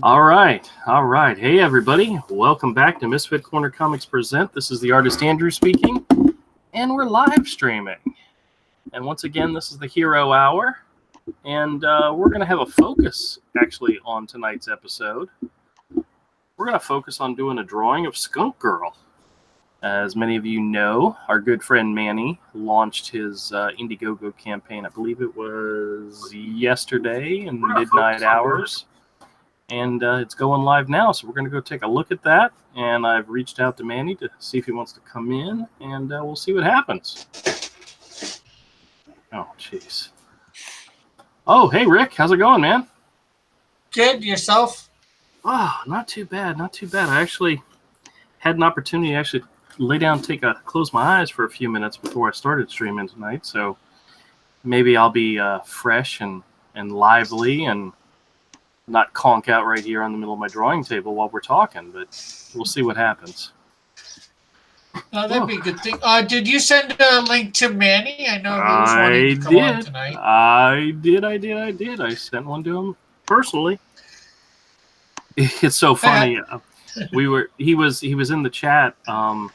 All right. Hey, everybody. Welcome back to Misfit Corner Comics Present. This is the artist Andrew speaking, and we're live streaming. And once again, this is the Hero Hour, and we're going to have a focus, actually, on tonight's episode. We're going to focus on doing a drawing of Skunk Girl. As many of you know, our good friend Manny launched his IndieGoGo campaign. I believe it was yesterday in the midnight hours. And it's going live now, so we're going to go take a look at that. And I've reached out to Manny to see if he wants to come in, and we'll see what happens. Oh, jeez. Oh, hey, Rick. How's it going, man? Good. Yourself? Oh, not too bad. I actually had an opportunity to actually lay down, close my eyes for a few minutes before I started streaming tonight. So maybe I'll be fresh and lively and not conk out right here on the middle of my drawing table while we're talking, but we'll see what happens. That'd be a good thing. Did you send a link to Manny? I know he was wanting to come on tonight. I did. I sent one to him personally. It's so funny. He was in the chat on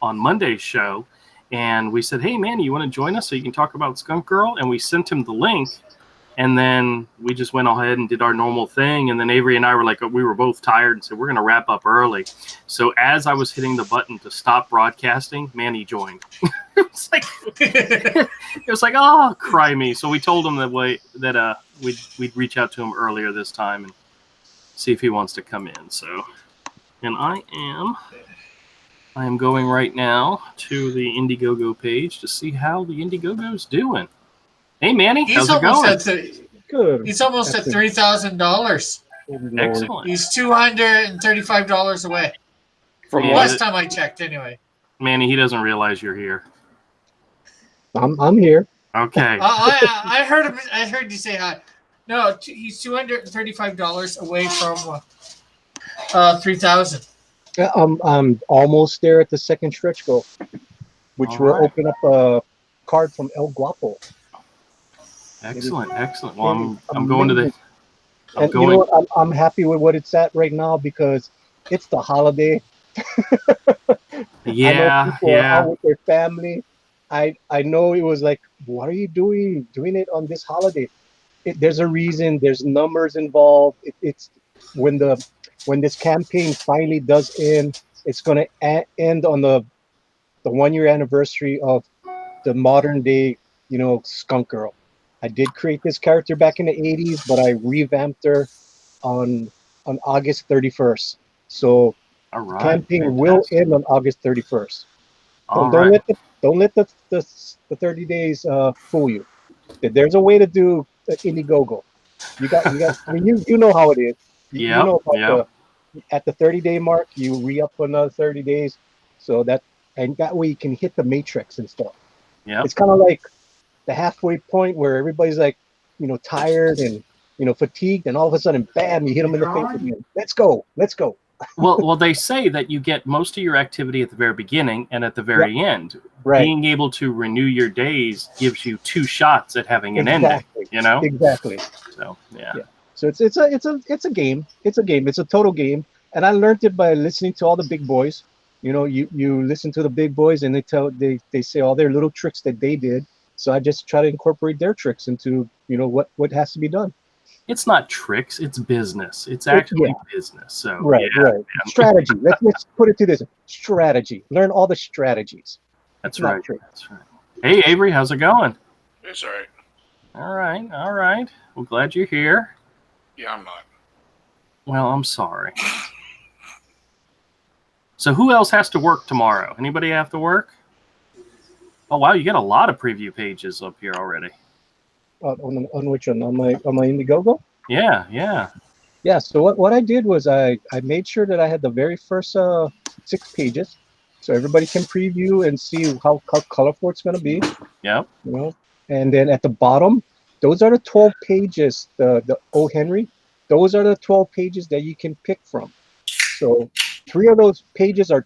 Monday's show, and we said, "Hey, Manny, you want to join us so you can talk about Skunk Girl?" And we sent him the link. And then we just went ahead and did our normal thing. And then Avery and I were like, we were both tired and said, we're going to wrap up early. So as I was hitting the button to stop broadcasting, Manny joined. It was like, oh, cry me. So we told him that we'd reach out to him earlier this time and see if he wants to come in. So, and I am going right now to the IndieGoGo page to see how the IndieGoGo's doing. Hey, Manny, how's it going? Good. He's almost at $3,000. Excellent. He's $235 away. From last time I checked, anyway. Manny, he doesn't realize you're here. I'm here. Okay. I heard him. I heard you say hi. No, he's $235 away from 3,000. I'm almost there at the second stretch goal, which will open up a card from El Guapo. Excellent. Well, I'm going to the. You know what? I'm happy with what it's at right now because it's the holiday. Yeah. I know people are out with their family. I know it was like, what are you doing it on this holiday? There's a reason. There's numbers involved. It's when this campaign finally does end. It's going to end on the 1 year anniversary of the modern day, Skunk Girl. I did create this character back in the 80s, but I revamped her on August 31st. So the campaign will end on August 31st. Don't let the 30 days fool you. There's a way to do IndieGoGo. You got. I mean, you know how it is. Yeah. At the 30-day mark, you re-up for another 30 days, so that way you can hit the matrix and stuff. Yeah. It's kind of like the halfway point where everybody's like, tired and, fatigued, and all of a sudden, bam, you hit them in the face again. Let's go. Well, they say that you get most of your activity at the very beginning and at the very end. Right. Being able to renew your days gives you 2 shots at having an ending. Exactly. So yeah. So it's a game. It's a total game, and I learned it by listening to all the big boys. You listen to the big boys, and they say all their little tricks that they did. So I just try to incorporate their tricks into, what has to be done. It's not tricks, it's business. It's actually business. So right. Strategy. Let's put it to this. Strategy. Learn all the strategies. That's right. Hey, Avery, how's it going? It's all All right. right. Well, glad you're here. Yeah, I'm not. Well, I'm sorry. So who else has to work tomorrow? Anybody have to work? Oh, wow, you got a lot of preview pages up here already. On which one? On my IndieGoGo? Yeah. Yeah, so what I did was I made sure that I had the very first 6 pages, so everybody can preview and see how colorful it's going to be. Yep. And then at the bottom, those are the 12 pages, the O. Henry. Those are the 12 pages that you can pick from. So 3 of those pages are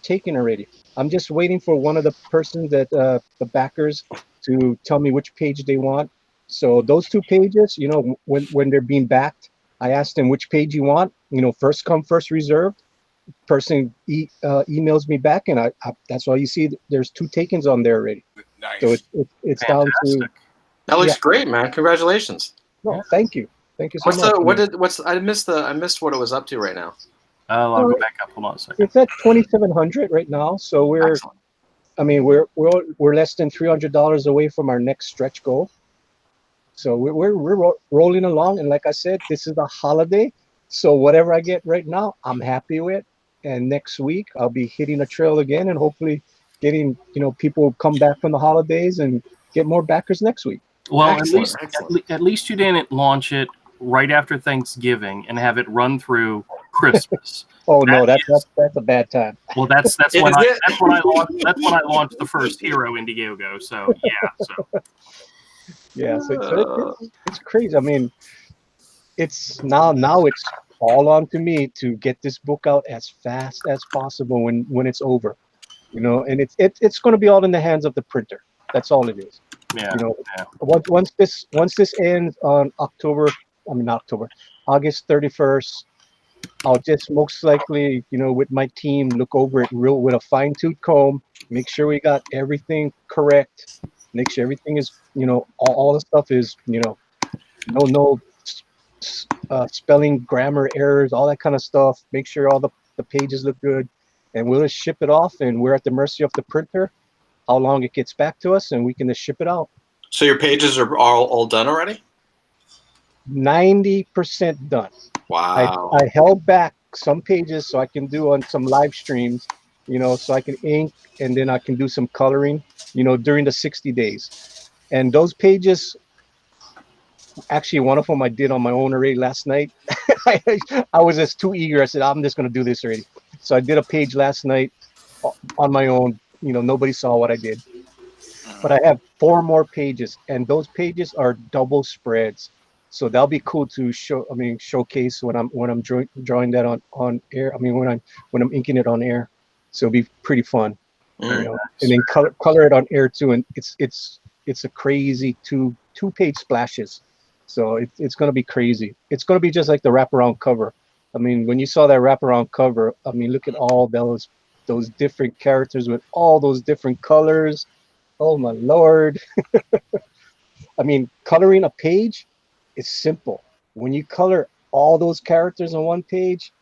taken already. I'm just waiting for one of the persons that the backers to tell me which page they want. So those 2 pages, when they're being backed, I asked him which page you want. First come, first reserved. Person emails me back, and I that's why you see there's 2 takens on there already. Nice. So it's down to. Fantastic. That looks Yeah. great, man. Congratulations. No, Yeah. thank you so What's much. the I missed what it was up to right now. I'll go back up. Hold on a second. It's at 2,700 right now. So Excellent. we're less than $300 away from our next stretch goal. So we're rolling along, and like I said, this is a holiday. So whatever I get right now, I'm happy with. And next week I'll be hitting a trail again, and hopefully getting people come back from the holidays and get more backers next week. Well, Excellent, at least you didn't launch it right after Thanksgiving and have it run through Christmas. Oh no, that's a bad time. Well, that's when I launched the first Hero IndieGoGo. So Yeah, so it's crazy. I mean, it's now it's all on to me to get this book out as fast as possible when it's over, and it's going to be all in the hands of the printer. That's all it is. yeah. Once this ends on August 31st, I'll just most likely, with my team, look over it with a fine-tooth comb, make sure we got everything correct, make sure everything is, all the stuff is, no spelling, grammar errors, all that kind of stuff. Make sure all the pages look good, and we'll just ship it off, and we're at the mercy of the printer, how long it gets back to us, and we can just ship it out. So your pages are all done already? 90% done. Wow. I held back some pages so I can do on some live streams, so I can ink, and then I can do some coloring, during the 60 days. And those pages, actually, one of them I did on my own already last night. I was just too eager. I said, I'm just going to do this already. So I did a page last night on my own. Nobody saw what I did. But I have 4 more pages, and those pages are double spreads. So that'll be cool to showcase when I'm drawing that on air. I mean, when I'm inking it on air. So it'll be pretty fun. And then color it on air too. And it's a crazy two-page splashes. So it's going to be crazy. It's going to be just like the wraparound cover. I mean, when you saw that wraparound cover, I mean, look at all those different characters with all those different colors. Oh my Lord. I mean, coloring a page is simple. When you color all those characters on one page,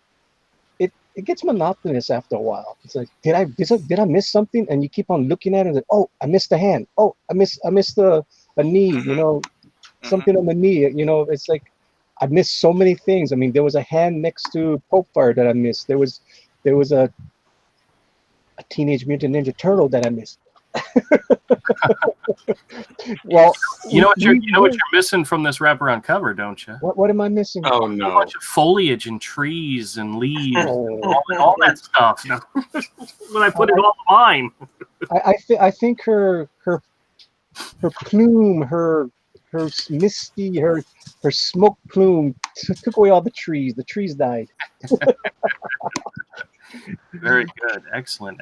it gets monotonous after a while. It's like, did I miss something? And you keep on looking at it and like, oh, I missed a hand. Oh, I missed a knee, something on the knee. It's like I missed so many things. I mean, there was a hand next to Pope Fire that I missed. There was a Teenage Mutant Ninja Turtle that I missed. Well, you know what you're missing from this wraparound cover, don't you? What am I missing? Oh A no. bunch of foliage and trees and leaves, and all that stuff. When I put it all in mine. I think her plume, her misty, her smoke plume took away all the trees. The trees died. Very good. Excellent.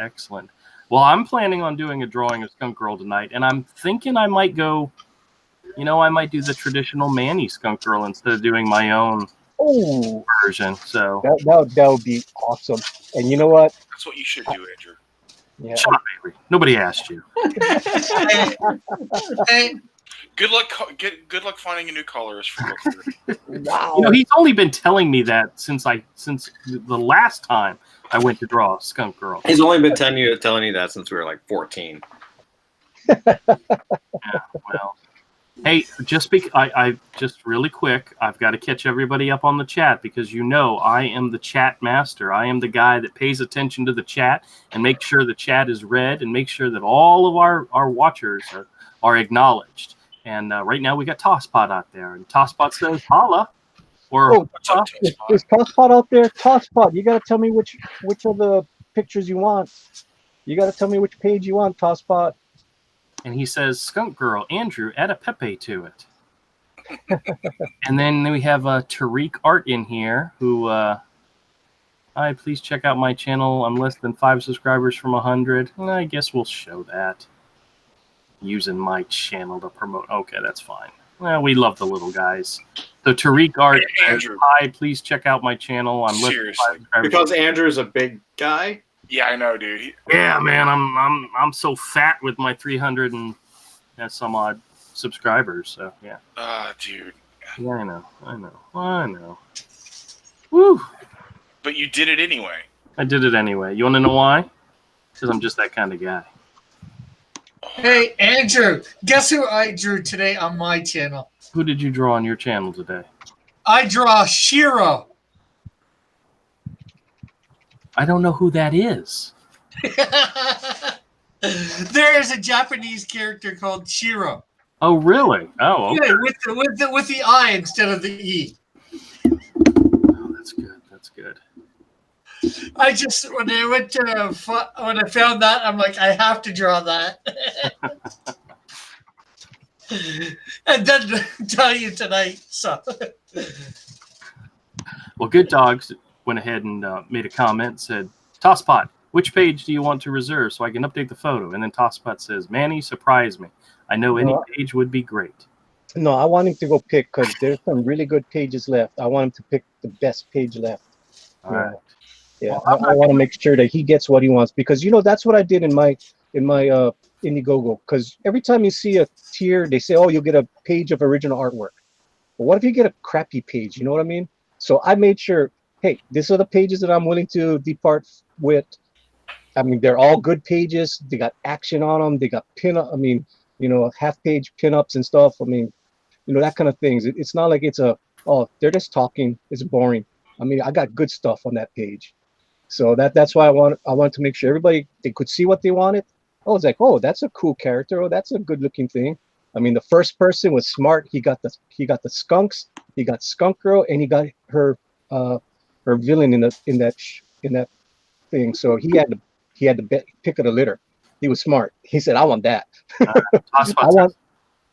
Well, I'm planning on doing a drawing of Skunk Girl tonight, and I'm thinking I might go, I might do the traditional Manny Skunk Girl instead of doing my own version. So that would be awesome. And you know what? That's what you should do, Andrew. Yeah. shut up, Avery. Nobody asked you. Hey, Good luck finding a new colorist for book 3. Wow. He's only been telling me that since the last time I went to draw Skunk Girl. He's only been telling you that since we were like 14. Yeah, well, hey, I just really quick, I've got to catch everybody up on the chat because I am the chat master. I am the guy that pays attention to the chat and makes sure the chat is read and make sure that all of our watchers are acknowledged. And right now we got Tosspot out there, and Tosspot says holla. Or What's up, is Tosspot out there? Tosspot, you got to tell me which of the pictures you want. You got to tell me which page you want, Tosspot. And he says, Skunk Girl, Andrew, add a Pepe to it. And then we have Tariq Art in here, who, hi, please check out my channel. I'm less than 5 subscribers from 100. I guess we'll show that. Using my channel to promote. Okay, that's fine. Well, we love the little guys. So Tariq Art says, Andrew. hi, please check out my channel. I'm Seriously. Because Andrew's a big guy. Yeah, I know, dude. Yeah, man, I'm so fat with my 300 and some odd subscribers. So yeah. Dude. Yeah, I know. Woo! But you did it anyway. I did it anyway. You want to know why? Because I'm just that kind of guy. Hey, Andrew, guess who I drew today on my channel? Who did you draw on your channel today? I draw Shiro. I don't know who that is. There is a Japanese character called Shiro. Oh, really? Oh, okay. Yeah, with the I instead of the E. Oh, that's good. That's good. I just when I found that, I'm like, I have to draw that. And then tell you tonight. So Well, Good Dogs went ahead and made a comment, said, Tosspot, which page do you want to reserve so I can update the photo? And then Tosspot says, Manny, surprise me. I know any page would be great. No, I want him to go pick because there's some really good pages left. I want him to pick the best page left. All right. Yeah, well, I want to make sure that he gets what he wants because that's what I did in my IndieGoGo. Because every time you see a tier, they say, "Oh, you'll get a page of original artwork." But what if you get a crappy page? You know what I mean? So I made sure, hey, these are the pages that I'm willing to depart with. I mean, they're all good pages. They got action on them. They got pin-up. I mean, half-page pin-ups and stuff. I mean, that kind of things. It's not like it's they're just talking. It's boring. I mean, I got good stuff on that page. So that's why I want to make sure everybody, they could see what they wanted. Oh, it's like, oh, that's a cool character. Oh, that's a good looking thing. I mean, the first person was smart. He got the skunks. He got Skunk Girl, and he got her villain in that thing. So he had to pick of the litter. He was smart. He said, I want that.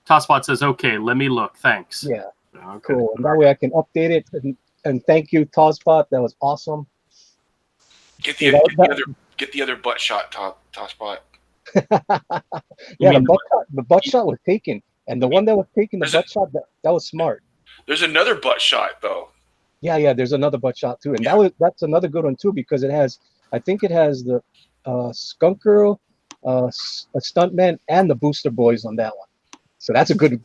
Tosspot says, okay, let me look. Thanks. Yeah. Okay. Cool. And that way I can update it. And thank you, Tosspot. That was awesome. Get the other butt shot, Tosspot. Yeah, the butt shot was taken. And the one that was taken, the butt shot, that was smart. There's another butt shot, though. Yeah, there's another butt shot, too. And that's another good one, too, because I think it has the Skunk Girl, a Stuntman, and the Booster Boys on that one. So that's a good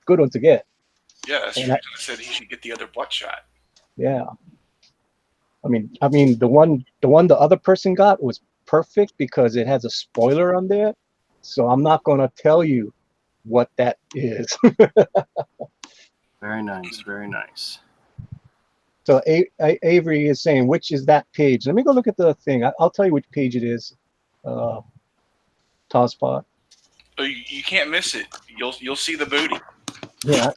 one to get. Yeah, that's true. I said he should get the other butt shot. Yeah. I mean, the one the other person got was perfect because it has a spoiler on there. So I'm not going to tell you what that is. Very nice. Very nice. So Avery is saying, which is that page? Let me go look at the thing. I'll tell you which page it is. Tosspot. Oh, you can't miss it. You'll see the booty. Yeah.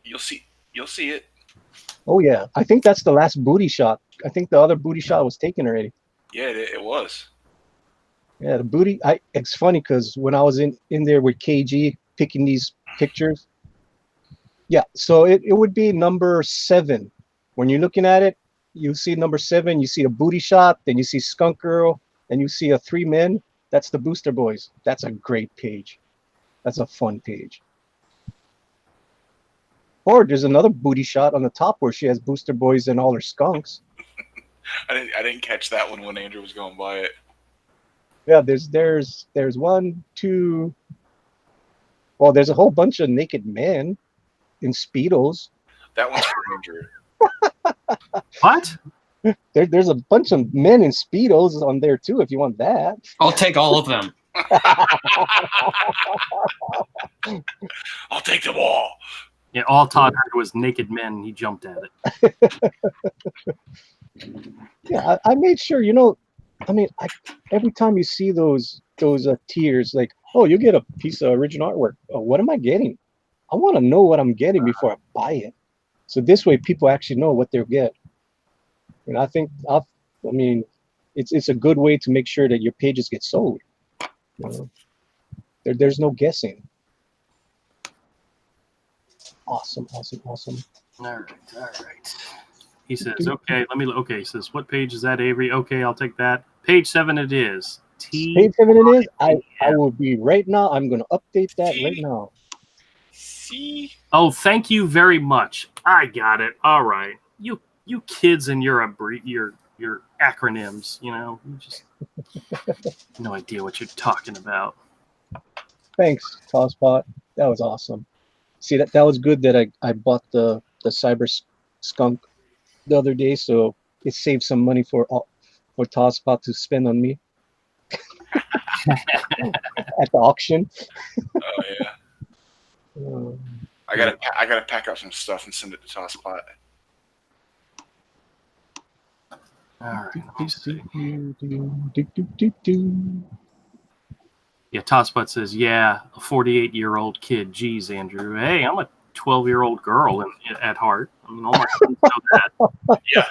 You'll see it. Oh yeah, I think that's the last booty shot. I think the other booty shot was taken already. Yeah, it was. Yeah, the booty. It's funny because when I was in there with KG picking these pictures. Yeah, so it would be number 7. When you're looking at it, you see number 7. You see a booty shot, then you see Skunk Girl, and you see 3 men. That's the Booster Boys. That's a great page. That's a fun page. Or there's another booty shot on the top where she has Booster Boys and all her skunks. I didn't catch that one when Andrew was going by it. Yeah, there's 1, 2. Well, there's a whole bunch of naked men in Speedos. That one's for Andrew. What? There's a bunch of men in Speedos on there too, if you want that. I'll take all of them. I'll take them all. Yeah, all Todd heard was naked men, and he jumped at it. Yeah, I made sure, every time you see those tiers, like, oh, you get a piece of original artwork. Oh, what am I getting? I want to know what I'm getting before I buy it. So this way people actually know what they'll get. And I think, it's a good way to make sure that your pages get sold. There's no guessing. Awesome. All right. He says, okay, he says, what page is that, Avery? Okay, I'll take that. Page 7 it is. Page 7 it is? I will be right now. I'm going to update that right now. See? Oh, thank you very much. I got it. All right. You kids and your acronyms, you just no idea what you're talking about. Thanks, Tosspot. That was awesome. See, that was good that I bought the Cyber Skunk the other day, so it saved some money for Tosspot to spend on me at the auction. Oh yeah. I gotta pack up some stuff and send it to Tosspot. All right. Let me see. Yeah, Tosspot says, yeah, a 48-year-old kid. Geez, Andrew. Hey, I'm a 12-year-old girl at heart. I mean, all my friends know that. Yeah.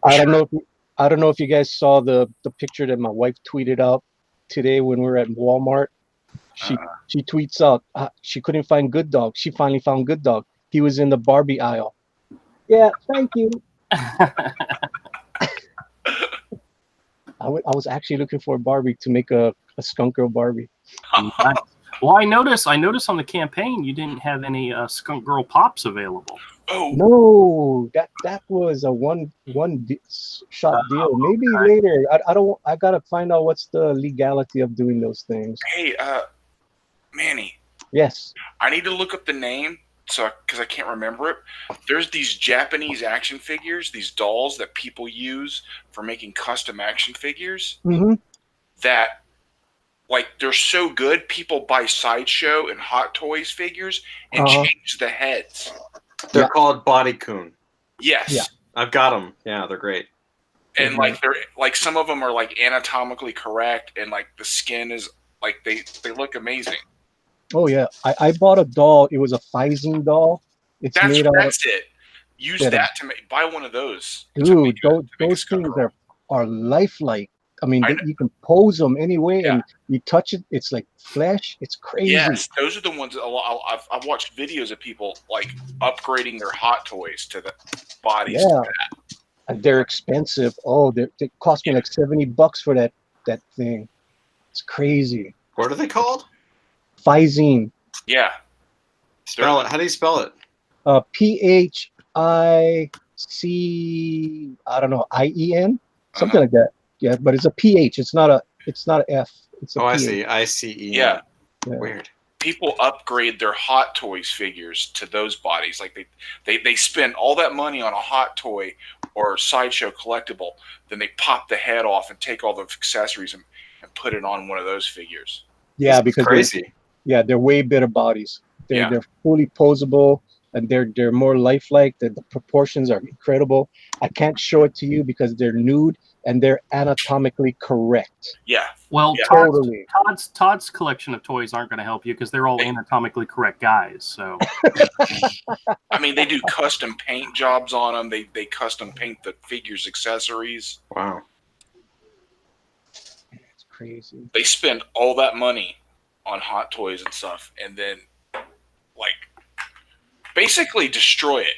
I don't know if you guys saw the picture that my wife tweeted out today when we were at Walmart. She tweets out she couldn't find Good Dog. She finally found Good Dog. He was in the Barbie aisle. Yeah, thank you. I was actually looking for a Barbie to make a skunk girl Barbie. Nice. Well, I noticed on the campaign you didn't have any skunk girl pops available. Oh no, that was a one shot deal. Maybe later. I gotta find out what's the legality of doing those things. Hey, Manny. Yes. I need to look up the name because I can't remember it. There's these Japanese action figures, these dolls that people use for making custom action figures. Mm-hmm. That, like, they're so good, people buy Sideshow and Hot Toys figures and change the heads. They're called Bodycoon. Yes. Yeah. I've got them. Yeah, they're great. And they're like some of them are like anatomically correct, and like the skin is like they look amazing. Oh yeah, I bought a doll. It was a Physine doll. That's it. Use that to buy one of those. Dude, those things are lifelike. I mean, you can pose them anyway, and you touch it, it's like flesh. It's crazy. Yes, those are the ones. I've watched videos of people like upgrading their Hot Toys to the bodies. Yeah, to that. And they're expensive. Oh, they cost me like $70 for that thing. It's crazy. What are they called? Physine. Yeah. Spell it. How do you spell it? PHIC. I don't know. IEN. Something like that. Yeah, but it's a PH. It's not a F. It's a PH. I see. ICE. Yeah. Weird. People upgrade their Hot Toys figures to those bodies. Like they spend all that money on a Hot Toy or Sideshow collectible, then they pop the head off and take all the accessories and put it on one of those figures. Yeah, because crazy. They're way better bodies. They're fully posable, and they're more lifelike. The proportions are incredible. I can't show it to you because they're nude and they're anatomically correct. Yeah. Well, totally. Todd's collection of toys aren't going to help you because they're all anatomically correct guys. So, I mean, they do custom paint jobs on them. They custom paint the figures' accessories. Wow. It's crazy. They spend all that money on Hot Toys and stuff, and then like basically destroy it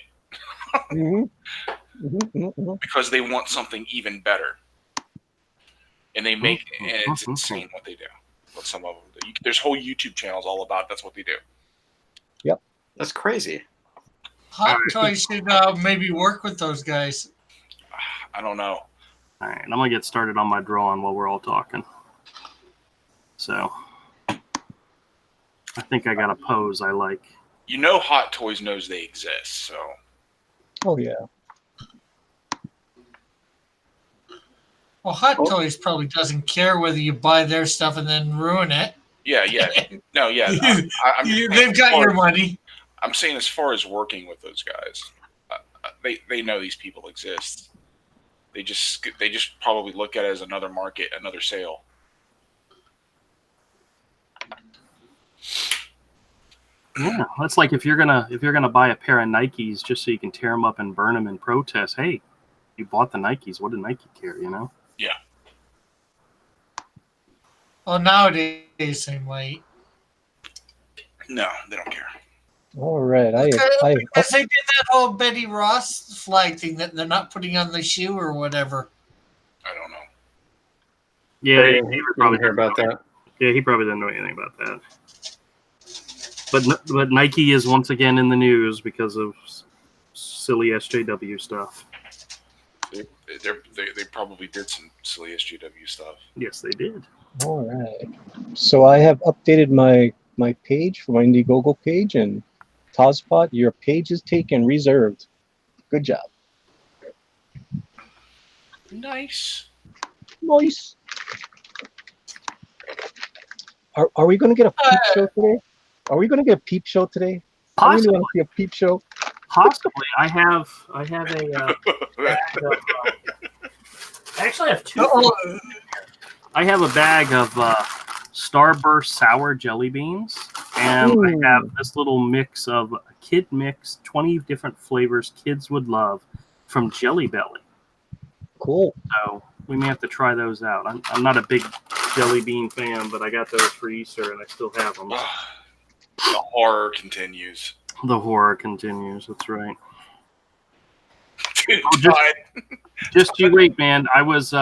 because they want something even better, and they make and it's insane what they do. What some of them do. There's whole YouTube channels all about that's what they do. Yep, that's crazy. Hot Toys should maybe work with those guys. I don't know. All right, I'm gonna get started on my drawing while we're all talking. So, I think I got a pose I like. You know, Hot Toys knows they exist, so. Oh yeah. Well, Hot Toys probably doesn't care whether you buy their stuff and then ruin it. Yeah. No, yeah. They've got your money. I'm saying as far as working with those guys, they know these people exist. They just probably look at it as another market, another sale. Yeah, that's like if you're gonna buy a pair of Nikes just so you can tear them up and burn them in protest. Hey, you bought the Nikes. What did Nike care? You know? Yeah. Well, nowadays they might. No, they don't care. All right. Because they did that whole Betty Ross flag thing that they're not putting on the shoe or whatever. I don't know. Yeah, he probably hear about that. Yeah, he probably didn't know anything about that. But Nike is once again in the news because of silly SJW stuff. They probably did some silly SGW stuff. Yes, they did. All right. So I have updated my page for my IndieGoGo page, and Tozpot, your page is taken, reserved. Good job. Nice. Nice. Are we going to get a peep show today? Are we going to get a peep show today? I really Possibly. want to see a peep show. Possibly. I have a bag of, I actually have two. I have a bag of Starburst sour jelly beans, and I have this little mix of kid mix, 20 different flavors kids would love from Jelly Belly. Cool. So we may have to try those out. I'm not a big jelly bean fan, but I got those for Easter, and I still have them. The horror continues. The horror continues. That's right. Dude, Just you wait, man. I was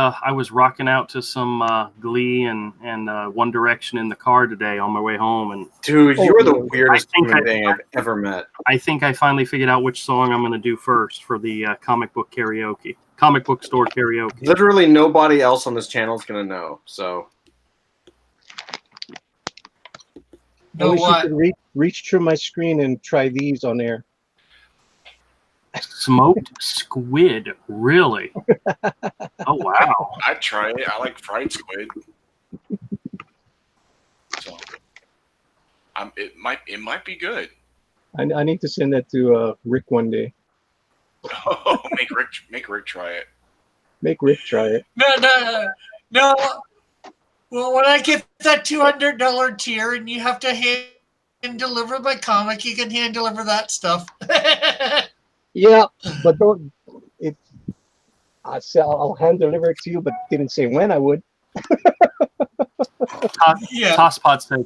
rocking out to some Glee and One Direction in the car today on my way home, and dude, you are the weirdest human being I've ever met. I think I finally figured out which song I'm going to do first for the comic book store karaoke. Literally nobody else on this channel is gonna know. So. I wish you could reach through my screen and try these on air. Smoked squid, really? Oh wow! I'd try it. I like fried squid. So, it might be good. I need to send that to Rick one day. Oh, make Rick try it. Make Rick try it. No. Well, when I get that $200 tier and you have to hand deliver my comic, you can hand deliver that stuff. Yeah, but don't. I'll hand deliver it to you, but didn't say when I would. Yeah. Tosspot said,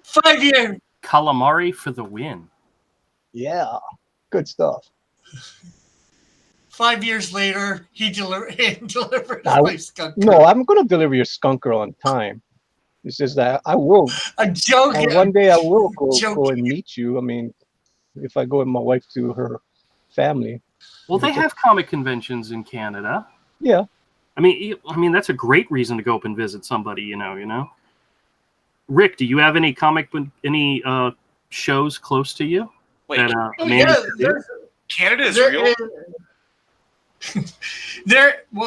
5 years. Calamari for the win. Yeah, good stuff. 5 years later, he delivered my skunk. No, I'm gonna deliver your skunker on time. It's just that I will. I'm joking. One day I will go and meet you. I mean, if I go with my wife to her family. Well, they have comic conventions in Canada. Yeah. I mean that's a great reason to go up and visit somebody. You know. Rick, do you have any shows close to you? Wait, Canada is real.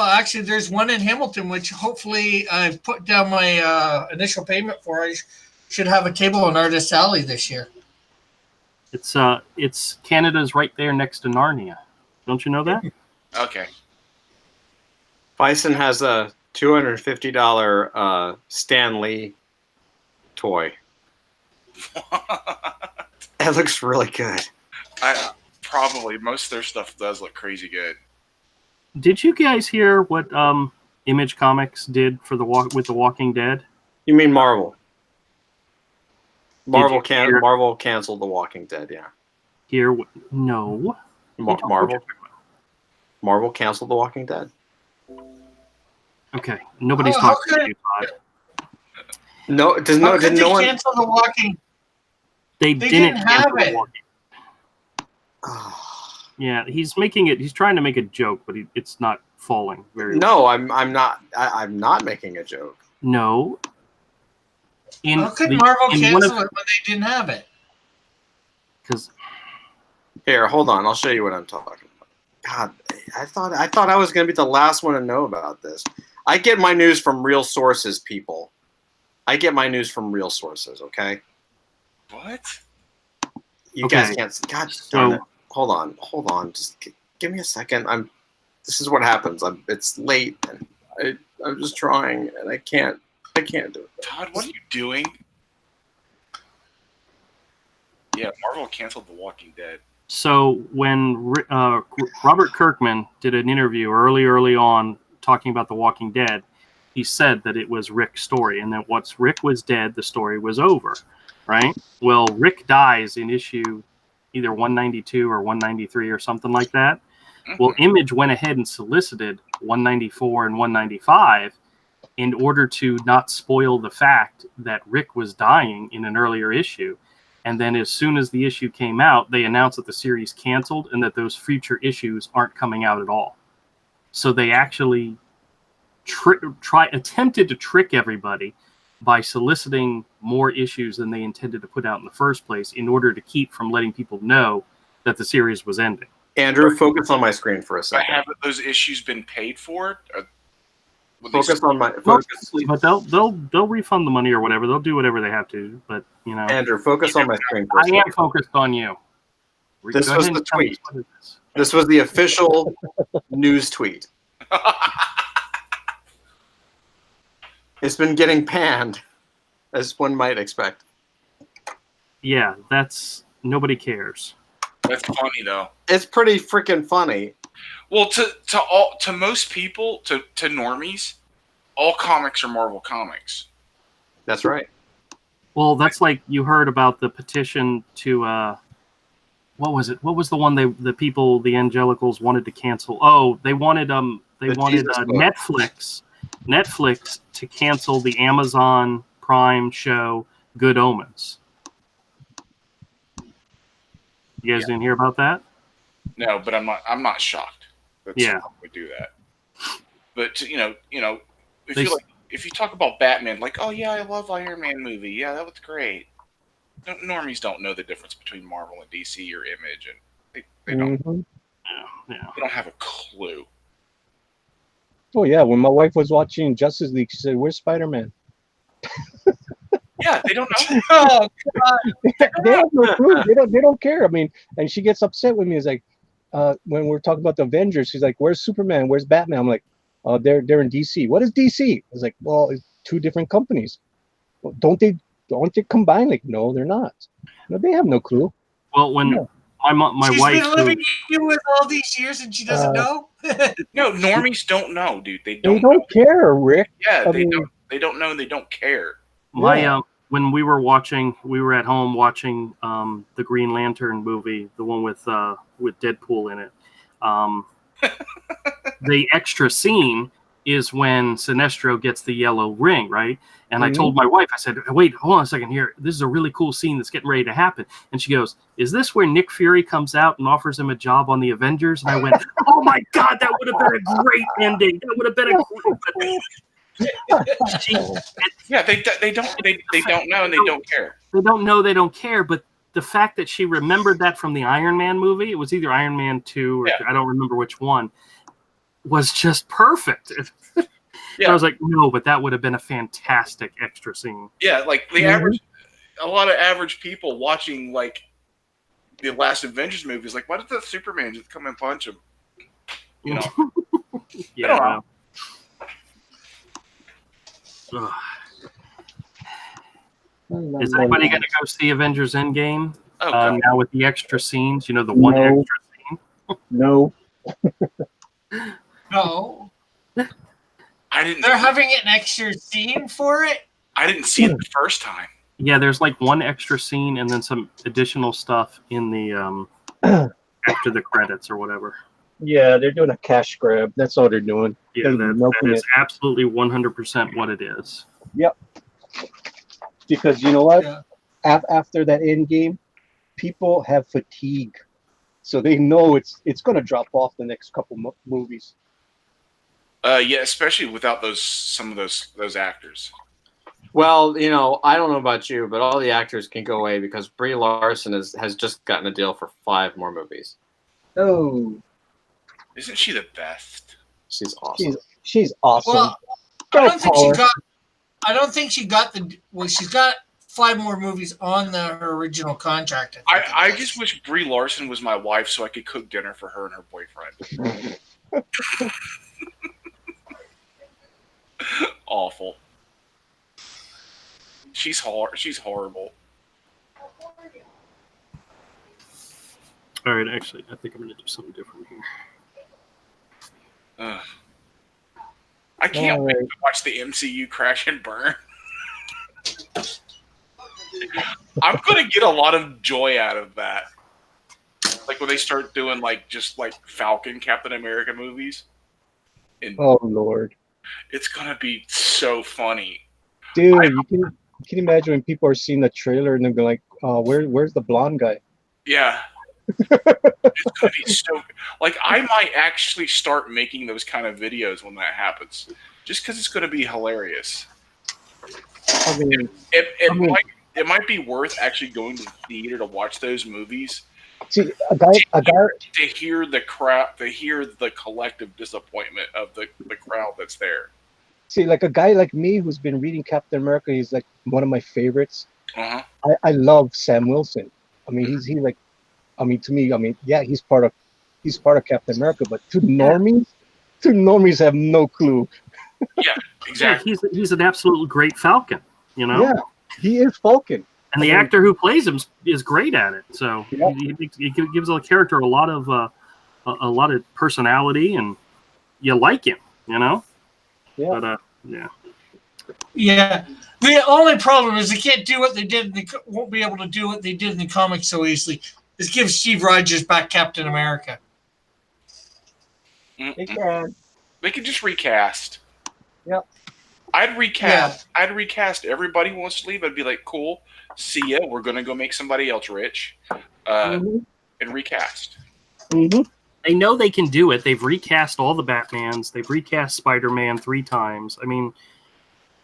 Actually, there's one in Hamilton, which hopefully I've put down my initial payment for. I should have a table on Artist Alley this year. It's Canada's right there next to Narnia. Don't you know that? Okay. Bison has a $250 Stan Lee toy. It looks really good. Probably most of their stuff does look crazy good. Did you guys hear what Image Comics did for with The Walking Dead? You mean Marvel? Marvel canceled The Walking Dead. Yeah. No. Marvel canceled The Walking Dead. Okay, nobody's talking to you, Todd. No, did no one cancel The Walking? They didn't have it. Yeah, he's trying to make a joke, but it's not falling very well. I'm not making a joke. No. How could Marvel cancel it when they didn't have it? Because here, hold on, I'll show you what I'm talking about. God, I thought I was going to be the last one to know about this. I get my news from real sources, people. I get my news from real sources, okay? What? You guys can't. God darn it. Hold on. Just give me a second. This is what happens. It's late, and I'm just trying, and I can't do it. Todd, what are you doing? Yeah, Marvel canceled The Walking Dead. So when Robert Kirkman did an interview early on talking about The Walking Dead, he said that it was Rick's story, and that once Rick was dead, the story was over, right? Well, Rick dies in issue either 192 or 193 or something like that. Well, Image went ahead and solicited 194 and 195 in order to not spoil the fact that Rick was dying in an earlier issue. And then as soon as the issue came out, they announced that the series canceled and that those future issues aren't coming out at all. So they actually attempted to trick everybody by soliciting more issues than they intended to put out in the first place in order to keep from letting people know that the series was ending. Andrew, focus on my screen for a second. Haven't those issues been paid for? Focus on my focus. But they'll refund the money or whatever. They'll do whatever they have to. But you know, Andrew, focus on my screen for a I second. am focused on you. This Go was ahead the and tell me tweet. what it is. This was the official news tweet. It's been getting panned, as one might expect. Yeah, that's nobody cares. That's funny though. It's pretty freaking funny. Well, to most people, to normies, all comics are Marvel comics. That's right. Well, that's like you heard about the petition to what was it? What was the one the people, the Angelicals, wanted to cancel? Oh, they wanted Netflix to cancel the Amazon Prime show Good Omens. You guys didn't hear about that? No, but I'm not shocked that someone would do that. But if you talk about Batman, like, oh yeah, I love Iron Man movie, yeah, that was great. Normies don't know the difference between Marvel and DC or Image, and they don't. Mm-hmm. Yeah. They don't have a clue. Oh yeah, when my wife was watching Justice League, she said, "Where's Spider-Man?" Yeah, they don't know. Oh, God. They have no clue. They don't care. I mean, and she gets upset with me. It's like when we're talking about the Avengers, she's like, "Where's Superman? Where's Batman?" I'm like, they're in DC. What is DC? It's like, well, it's two different companies. Well, don't they combine? Like, no, they're not. No, they have no clue. Well, when my She's wife, been living with all these years and she doesn't know. No, normies don't know, dude. They They don't don't care, Rick. Yeah, I they mean, don't. They don't know, and they don't care. when we were at home watching the Green Lantern movie, the one with Deadpool in it. The extra scene is when Sinestro gets the yellow ring, right? And I told my wife, I said, wait, hold on a second here. This is a really cool scene that's getting ready to happen. And she goes, is this where Nick Fury comes out and offers him a job on the Avengers? And I went, oh my God, that would have been a great ending. That would have been a great Yeah, they don't know and they don't care. They don't know, they don't care, but the fact that she remembered that from the Iron Man movie, it was either Iron Man 2 or I don't remember which one, was just perfect. Yeah. I was like, no, but that would have been a fantastic extra scene. Yeah, like the average, a lot of average people watching like the last Avengers movie is like, why did the Superman just come and punch him? You know? Yeah. Is anybody going to go see Avengers Endgame now with the extra scenes? You know, the one extra scene? No. No. They're having an extra scene for it? I didn't see it the first time. Yeah, there's like one extra scene and then some additional stuff in the after the credits or whatever. Yeah, they're doing a cash grab. That's all they're doing. Yeah, that is absolutely 100% what it is. Yep. Because you know what? Yeah. After that end game, people have fatigue, so they know it's going to drop off the next couple movies. Yeah, especially without some of those actors. Well, you know, I don't know about you, but all the actors can go away because Brie Larson has just gotten a deal for 5 more movies. Oh, isn't she the best? She's awesome. She's awesome. Well, I don't think she got she's got 5 more movies on her original contract. I just wish Brie Larson was my wife so I could cook dinner for her and her boyfriend. Awful. She's horrible. All right, actually, I think I'm going to do something different here. I can't wait to watch the MCU crash and burn. I'm going to get a lot of joy out of that. Like when they start doing just Falcon, Captain America movies. Oh, Lord. It's going to be so funny. Dude, you can imagine when people are seeing the trailer and they're like, Where's the blonde guy? Yeah. It's gonna be so. Like, I might actually start making those kind of videos when that happens, just because it's gonna be hilarious. I mean, It might be worth actually going to the theater to watch those movies. see, a guy. To hear the crowd, to hear the collective disappointment of the crowd that's there. See, like a guy like me who's been reading Captain America, he's like one of my favorites. Uh-huh. I love Sam Wilson. I mean, he's like, I mean, to me, I mean, yeah, he's part of Captain America, but to normies have no clue. Yeah, exactly. Yeah, he's an absolute great Falcon. You know. Yeah, he is Falcon. And the actor who plays him is great at it. So Yeah. he gives the character a lot of personality, and you like him. You know. Yeah. But yeah. Yeah. The only problem is they can't do what they did. They won't be able to do what they did in the comics so easily. Is give Steve Rogers back Captain America. They can. They could just recast. Yep. I'd recast everybody who wants to leave. I'd be like, cool, see ya. We're gonna go make somebody else rich, and recast. Mm-hmm. They know they can do it. They've recast all the Batmans. They've recast Spider-Man 3 times. I mean,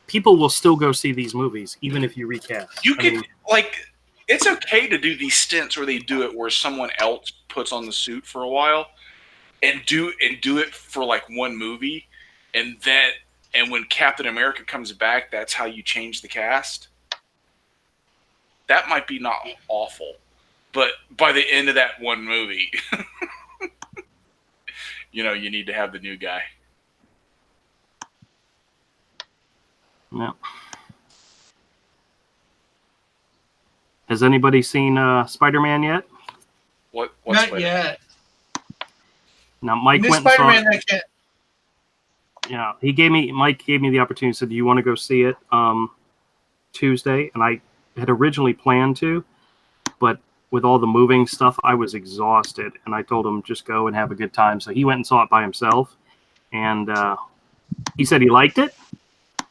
people will still go see these movies, even if you recast. You could, it's okay to do these stints where they do it where someone else puts on the suit for a while and do it for like one movie, and when Captain America comes back, that's how you change the cast. That might be not awful, but by the end of that one movie, you need to have the new guy. No. Has anybody seen Spider-Man yet? What's Not yet. Now, Mike This went and saw Spider-Man, it. I can't. Yeah, Mike gave me the opportunity. Said, "Do you want to go see it Tuesday?" And I had originally planned to, but with all the moving stuff, I was exhausted. And I told him just go and have a good time. So he went and saw it by himself, and he said he liked it.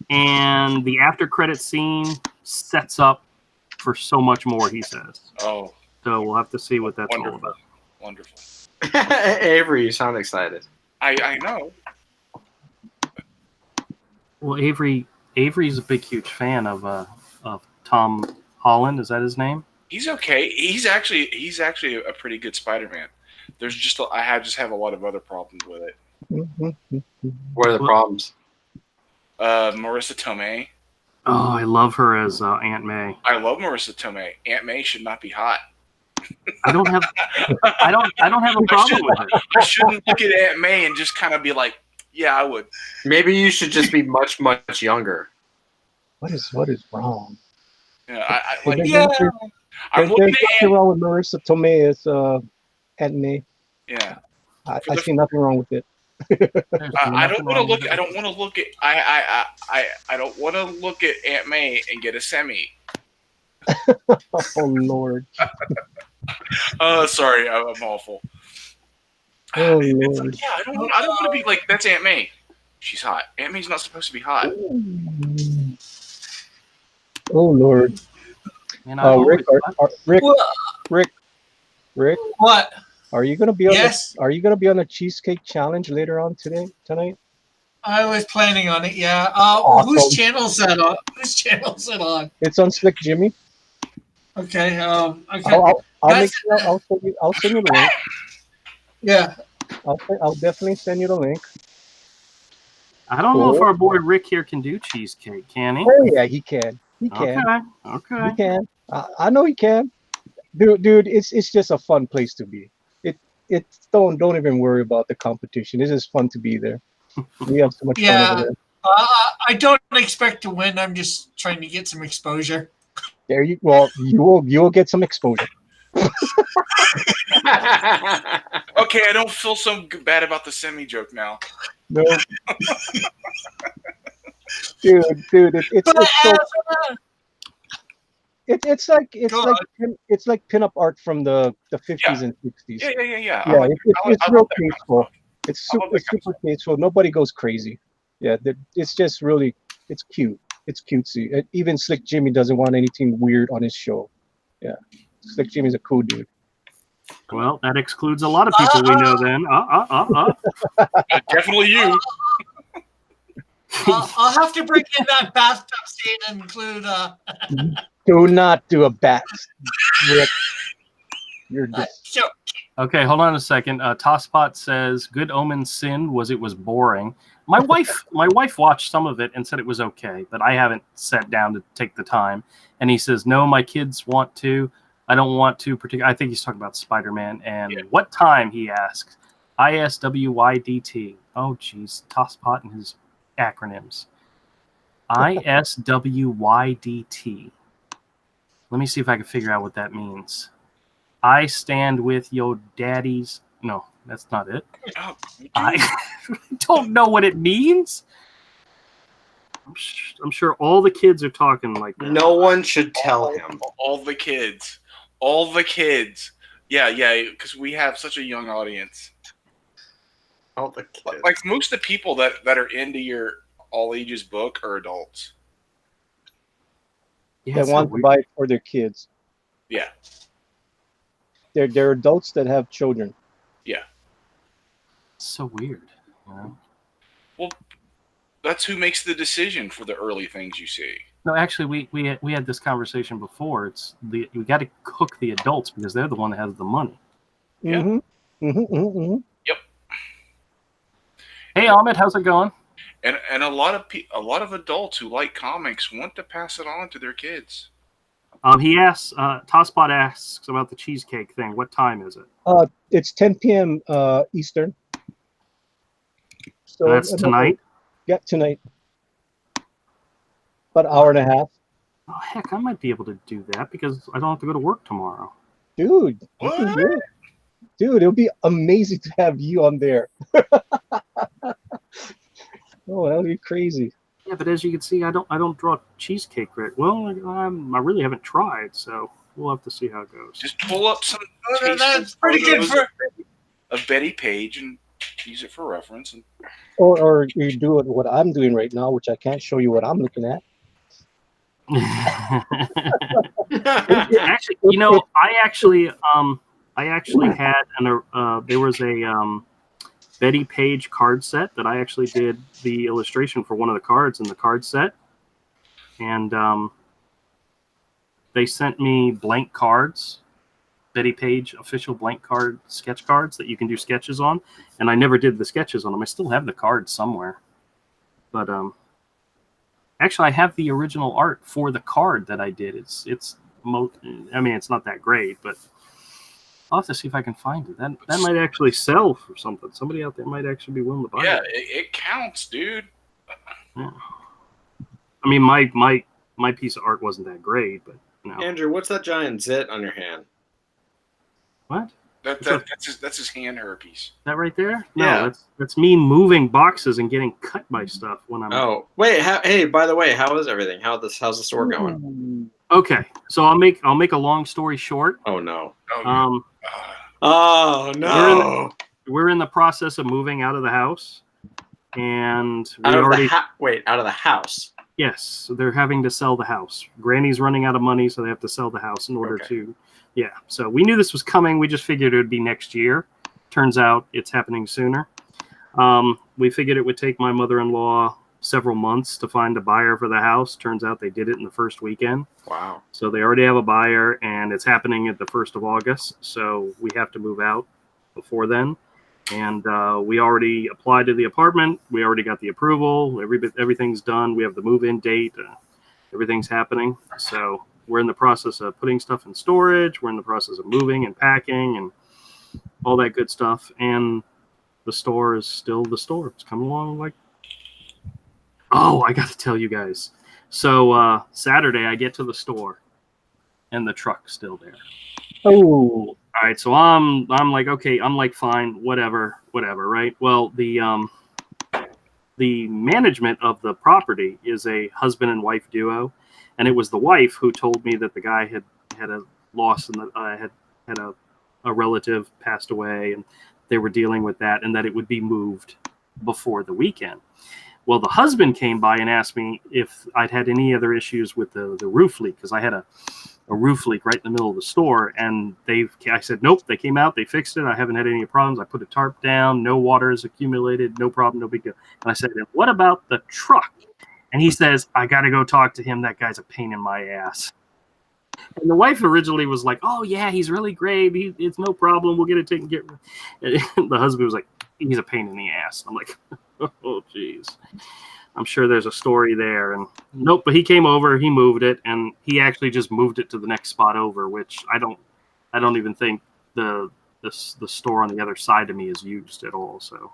And the after credit scene sets up for so much more, he says. Oh. So we'll have to see what that's all about. Wonderful. Avery, you sound excited. I know. Well, Avery's a big, huge fan of Tom Holland. Is that his name? He's okay. He's actually a pretty good Spider-Man. There's just I have a lot of other problems with it. What are the problems? Marissa Tomei. Oh, I love her as Aunt May. I love Marissa Tomei. Aunt May should not be hot. I don't have a problem with it. I shouldn't look at Aunt May and just kind of be like, yeah, I would. Maybe you should just be much, much younger. What is wrong? Yeah, There's nothing wrong with Marissa Tomei as Aunt May. Yeah. I see nothing wrong with it. I don't want to look at Aunt May and get a semi. Oh Lord. Sorry, I'm awful. Oh Lord. It's like, yeah, I don't want to be like, that's Aunt May. She's hot. Aunt May's not supposed to be hot. Oh Lord. Man, Rick. What? Are you gonna be on? Yes. Are you gonna be on the cheesecake challenge later on tonight? I was planning on it. Yeah. Awesome. Whose channel's that on? Whose channel's it on? It's on Slick Jimmy. Okay. Okay. I'll send you the link. Yeah. I'll definitely send you the link. I don't know if our boy Rick here can do cheesecake, can he? Oh yeah, he can. He can. Okay. He can. I know he can. Dude, it's just a fun place to be. Don't even worry about the competition. It's just fun to be there. We have so much fun over there. I don't expect to win. I'm just trying to get some exposure. You will get some exposure. Okay, I don't feel so bad about the semi joke now. No. dude, it's like pinup art from the 50s and 60s. Yeah. Yeah, it's real tasteful. It's super tasteful. Nobody goes crazy. Yeah, it's just really, it's cute. It's cutesy. Even Slick Jimmy doesn't want anything weird on his show. Slick Jimmy's a cool dude. Well, that excludes a lot of people we know then. Definitely you. I'll have to bring in that bathtub scene and include. Do not do a bat. You're just. So, Okay, hold on a second. Tosspot says, "Good Omen's sin was it was boring." My wife watched some of it and said it was okay, but I haven't sat down to take the time. And he says, "No, my kids want to. I don't want to." I think he's talking about Spider-Man. And what time? He asks. ISWYDT. Oh, geez, Tosspot and his acronyms. ISWYDT. Let me see if I can figure out what that means. I stand with your daddy's. No, that's not it. Oh, I don't know what it means. I'm sure all the kids are talking like that. No one should tell him. All the kids. All the kids. Yeah, because we have such a young audience. All the kids. Like most of the people that are into your all ages book are adults. Yeah, They it's so want to weird. buy it for their kids. Yeah. They're adults that have children. Yeah. It's so weird. You know? Well, that's who makes the decision for the early things you see. No, actually, we had this conversation before. It's we got to hook the adults because they're the one that has the money. Yeah. Mm-hmm. Yep. Hey, Ahmed, how's it going? And a lot of adults who like comics want to pass it on to their kids. He asks. Tosspot asks about the cheesecake thing. What time is it? It's 10 p.m. Eastern. So That's tonight. Yeah, tonight. About an hour and a half. Oh heck, I might be able to do that because I don't have to go to work tomorrow. Dude, you can do it. Dude, it would be amazing to have you on there. Oh, that would be crazy. Yeah, but as you can see, I don't draw cheesecake right. Well, I really haven't tried, so we'll have to see how it goes. Just pull up some that's pretty good for. of Betty Page and use it for reference. And Or you do it what I'm doing right now, which I can't show you what I'm looking at. Actually, you know, I actually had there was a Betty Page card set that I actually did the illustration for one of the cards in the card set, and they sent me blank cards, Betty Page official blank card sketch cards that you can do sketches on, and I never did the sketches on them. I still have the cards somewhere, but actually I have the original art for the card that I did. It's not that great, but I'll have to see if I can find it. That might actually sell for something. Somebody out there might actually be willing to buy it. it counts, dude. Yeah. I mean, my piece of art wasn't that great, but you know. Andrew, what's that giant zit on your hand? What? That's his hand herpes. That right there? Yeah. No, that's me moving boxes and getting cut by stuff when I'm. Oh, wait. Hey, by the way, how is everything? How's the store going? Okay, so I'll make a long story short. Oh no. Oh, Oh no. We're in the process of moving out of the house, and we Out of already out of the house. yes, so they're having to sell the house. Granny's running out of money, so they have to sell the house in order to. Yeah, so we knew this was coming. We just figured it would be next year. Turns out it's happening sooner. We figured it would take my mother-in-law several months to find a buyer for the house. Turns out they did it in the first weekend. Wow. So they already have a buyer, and it's happening at the 1st of August. So we have to move out before then. And we already applied to the apartment. We already got the approval. Everything's done. We have the move-in date. Everything's happening. So we're in the process of putting stuff in storage. We're in the process of moving and packing and all that good stuff. And the store is still the store. It's coming along like... Oh, I got to tell you guys. So Saturday, I get to the store, and the truck's still there. Oh, All right, so I'm like, okay, I'm like, fine, whatever, right? Well, the management of the property is a husband and wife duo, and it was the wife who told me that the guy had a loss and that had a relative passed away, and they were dealing with that, and that it would be moved before the weekend. Well, the husband came by and asked me if I'd had any other issues with the roof leak, because I had a roof leak right in the middle of the store, and I said, nope, they came out, they fixed it. I haven't had any problems. I put a tarp down, no water has accumulated, no problem, no big deal. And I said, what about the truck? And he says, I got to go talk to him. That guy's a pain in my ass. And the wife originally was like, oh, yeah, he's really great. It's no problem. We'll get it taken care of. And the husband was like, he's a pain in the ass. I'm like, oh, jeez. I'm sure there's a story there. And nope, but he came over, he moved it, and he actually just moved it to the next spot over, which I don't even think the store on the other side of me is used at all. So,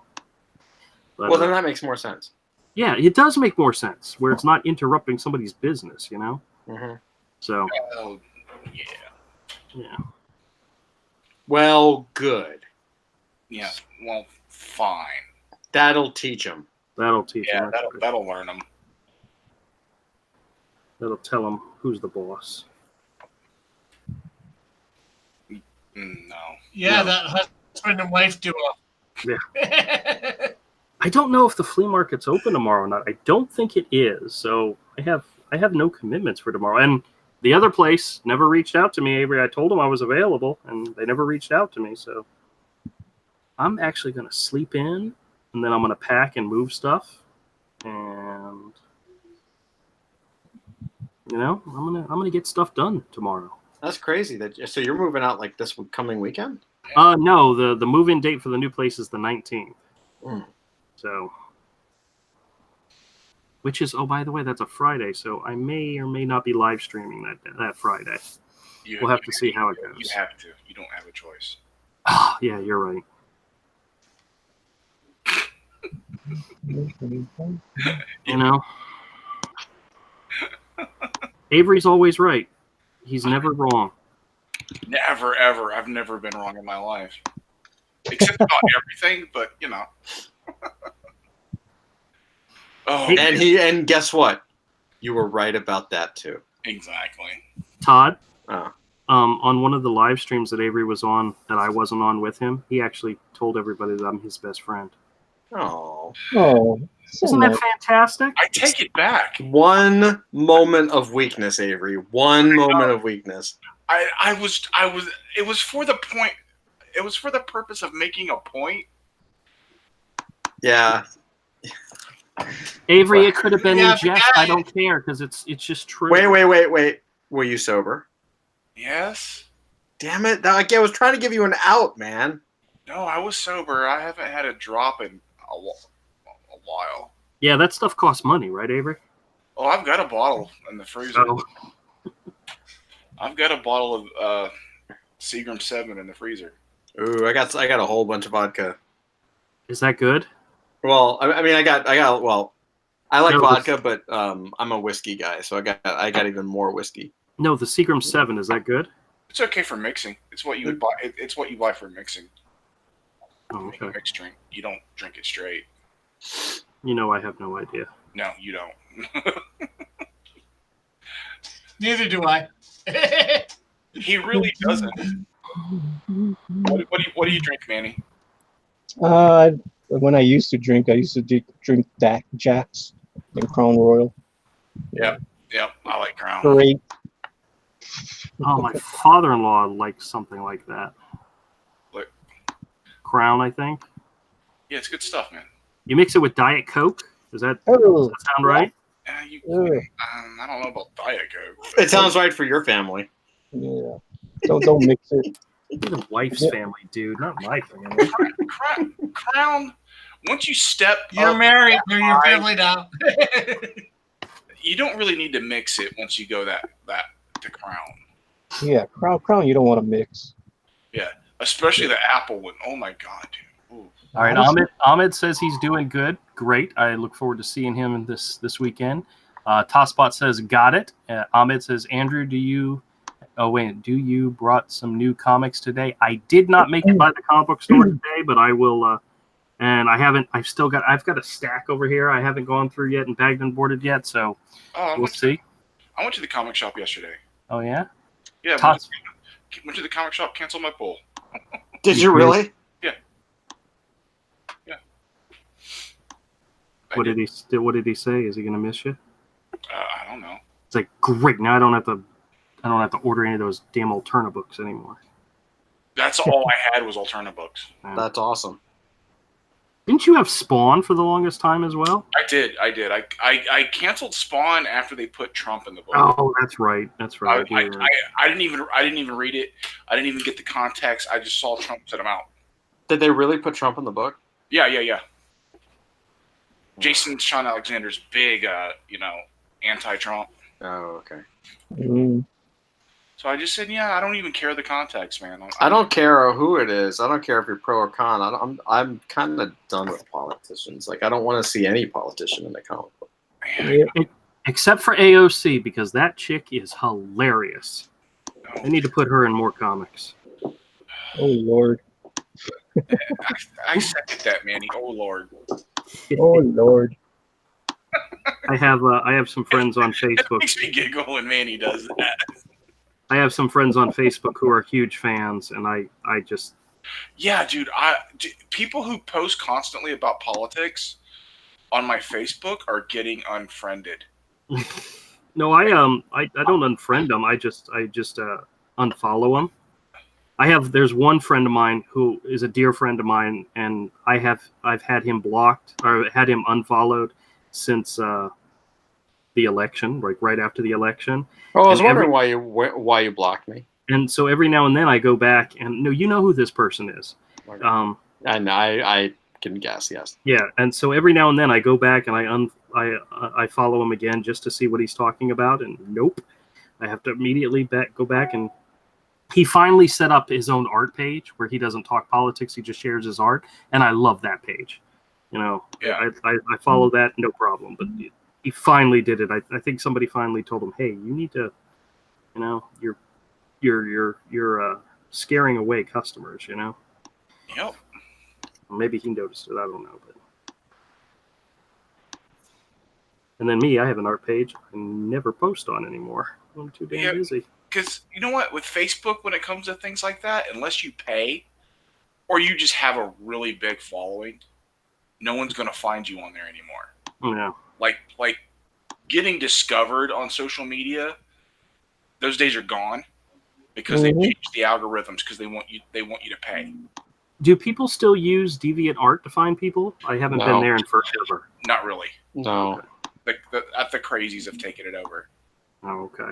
but, well, then that makes more sense. Yeah, it does make more sense where it's not interrupting somebody's business, you know? Mm-hmm. So, Oh, yeah. Yeah. Well, good. Yeah, well, fine. That'll teach them. That'll teach Yeah, them. that'll learn them. That'll tell them who's the boss. No. Yeah, No. that husband and wife duo. Yeah. I don't know if the flea market's open tomorrow or not. I don't think it is. So I have no commitments for tomorrow. And the other place never reached out to me, Avery. I told them I was available, and they never reached out to me. So I'm actually going to sleep in, and then I'm going to pack and move stuff. And, you know, I'm gonna get stuff done tomorrow. That's crazy. So you're moving out like this coming weekend? No, the move-in date for the new place is the 19th. Mm. So, which is, oh, by the way, that's a Friday, so I may or may not be live streaming that Friday. We'll have to see how it goes. You have to. You don't have a choice. Oh, yeah, you're right. You know, Avery's always right. He's never wrong. Never, ever. I've never been wrong in my life. Except about everything, but, you know. Oh, And guess what? You were right about that, too. exactly. Todd, Oh. on one of the live streams that Avery was on that I wasn't on with him, he actually told everybody that I'm his best friend. Oh. Oh, Isn't that fantastic? I take it back. One moment of weakness, Avery. One moment of weakness. I was. It was for the point. It was for the purpose of making a point. Yeah. Avery, it could have been Yeah, in jest. but I don't care because it's just true. Wait. Were you sober? Yes. Damn it. I was trying to give you an out, man. No, I was sober. I haven't had a drop in a while. Yeah, that stuff costs money, right, Avery? Oh, I've got a bottle in the freezer. Oh. I've got a bottle of Seagram 7 in the freezer. Ooh, I got a whole bunch of vodka. Is that good? Well, I mean, I got. Well, I like No, vodka, but I'm a whiskey guy, so I got even more whiskey. No, the Seagram 7, is that good? It's okay for mixing. It's what you would buy. It's what you buy for mixing. Oh, Make a okay. mixed drink. You don't drink it straight. You know, I have no idea. No, you don't. Neither do I. He really doesn't. What do you drink, Manny? When I used to drink drink Jacks and Crown Royal. Yep, I like Crown. Great. Oh, my father-in-law likes something like that. Look. Crown, I think. Yeah, it's good stuff, man. You mix it with Diet Coke? Does that Oh, sound right? I don't know about Diet Coke. It sounds right for your family. yeah. Don't mix it. You're the wife's family, dude, not my family. Crown. Once you step, You're up, married. You're your family now. you don't really need to mix it once you go that to Crown. Yeah, Crown. You don't want to mix. Yeah, especially the apple one. Oh my god, dude. Ooh. All right, Ahmed says he's doing good. Great. I look forward to seeing him this weekend. Tosspot says, got it. Ahmed says, Andrew, do you brought some new comics today? I did not make it by the comic book store today, but I will. And I've got a stack over here I haven't gone through yet and bagged and boarded yet. So we'll see. I went to the comic shop yesterday. Oh, yeah? Yeah, went to the comic shop, canceled my pull. Did you really? Yeah. What did he say? Is he going to miss you? I don't know. It's like, great. Now I don't have to order any of those damn Alterna books anymore. That's all I had was Alterna books. Yeah. That's awesome. Didn't you have Spawn for the longest time as well? I did. I canceled Spawn after they put Trump in the book. Oh, that's right. That's right. I didn't even read it. I didn't even get the context. I just saw Trump set him out. Did they really put Trump in the book? Yeah. Jason Sean Alexander's big, anti-Trump. Oh, okay. Mm. So I just said, I don't even care the context, man. I don't care who it is. I don't care if you're pro or con. I'm kind of done with politicians. Like, I don't want to see any politician in the comic book. Except for AOC, because that chick is hilarious. I need to put her in more comics. Oh, Lord. I second that, Manny. Oh, Lord. Oh, Lord. I have some friends on It Facebook. makes me giggle when Manny does that. I have some friends on Facebook who are huge fans, and I just... Yeah, dude. People who post constantly about politics on my Facebook are getting unfriended. No, I don't unfriend them. I just unfollow them. There's one friend of mine who is a dear friend of mine, and I've had him blocked or had him unfollowed since the election, like right after the election. Oh, I was wondering why you blocked me. And so every now and then I go back and no, you know who this person is. And I can guess, yes. Yeah, and so every now and then I go back and I follow him again just to see what he's talking about, and nope, I have to immediately go back. And he finally set up his own art page where he doesn't talk politics; he just shares his art, and I love that page. I follow that, no problem. But he finally did it. I think somebody finally told him, "Hey, you need to, you're scaring away customers." Yep. Maybe he noticed it. I don't know. But and then me, I have an art page I never post on anymore. I'm too damn busy. Because you know what? With Facebook, when it comes to things like that, unless you pay or you just have a really big following, no one's going to find you on there anymore. Yeah. Like getting discovered on social media, those days are gone because they changed the algorithms because they want you to pay. Do people still use DeviantArt to find people? I haven't been there in forever. Not really. No. Okay. The crazies have taken it over. Oh, okay.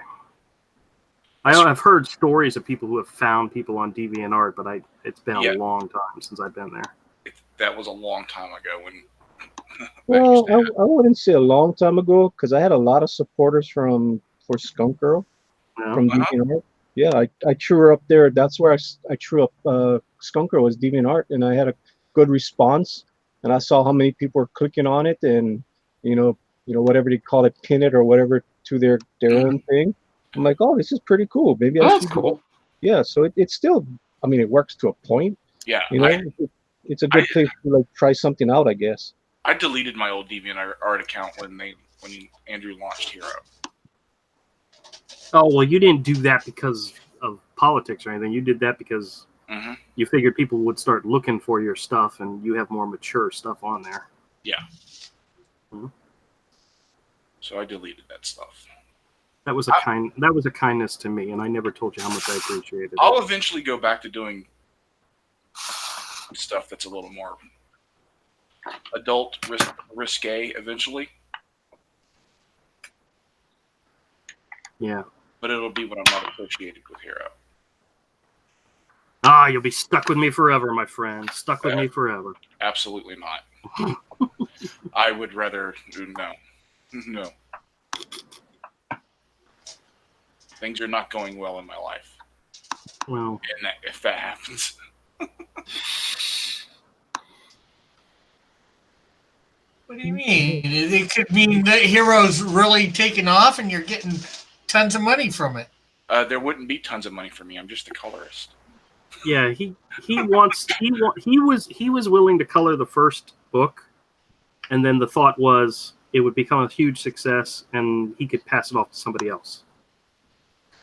I've heard stories of people who have found people on DeviantArt, but it's been a long time since I've been there. That was a long time ago when. Well, I wouldn't say a long time ago because I had a lot of supporters for Skunk Girl from DeviantArt. Yeah, I threw her up there. That's where I threw up Skunk Girl was DeviantArt, and I had a good response. And I saw how many people were clicking on it, and whatever they call it, pin it or whatever to their own thing. I'm like, oh, this is pretty cool. Maybe that's cool. Yeah, so it's still, I mean, it works to a point. Yeah, it's a good place to like try something out, I guess. I deleted my old DeviantArt account when Andrew launched Hero. Oh well, you didn't do that because of politics or anything. You did that because you figured people would start looking for your stuff, and you have more mature stuff on there. Yeah. So I deleted that stuff. That was a kindness to me, and I never told you how much I appreciated it. I'll eventually go back to doing stuff that's a little more adult, risque eventually. Yeah. But it'll be when I'm not associated with Hero. Ah, you'll be stuck with me forever, my friend. Stuck with me forever. Absolutely not. I would rather no. Things are not going well in my life. Well, and if that happens. What do you mean? It could mean that Hero's really taking off and you're getting tons of money from it. There wouldn't be tons of money for me. I'm just a colorist. Yeah, he was willing to color the first book, and then the thought was it would become a huge success and he could pass it off to somebody else.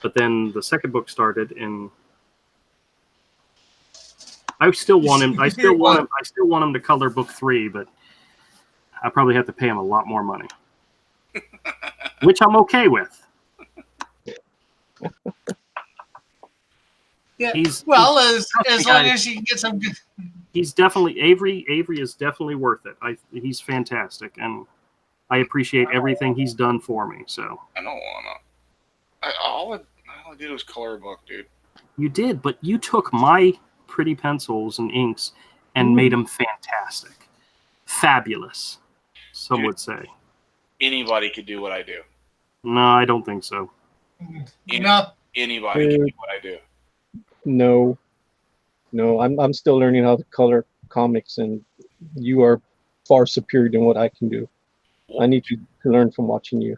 But then the second book started, and I still want him to color book 3, but I probably have to pay him a lot more money, which I'm okay with. Yeah. He's as long as you can get some good. He's definitely Avery. Avery is definitely worth it. He's fantastic, and I appreciate everything he's done for me. So I don't wanna. All I did was color a book, dude. you did, but you took my pretty pencils and inks and made them fantastic, fabulous. Some would say. Anybody could do what I do. No, I don't think so. No. Anybody can do what I do. No, I'm still learning how to color comics, and you are far superior than what I can do. I need to learn from watching you.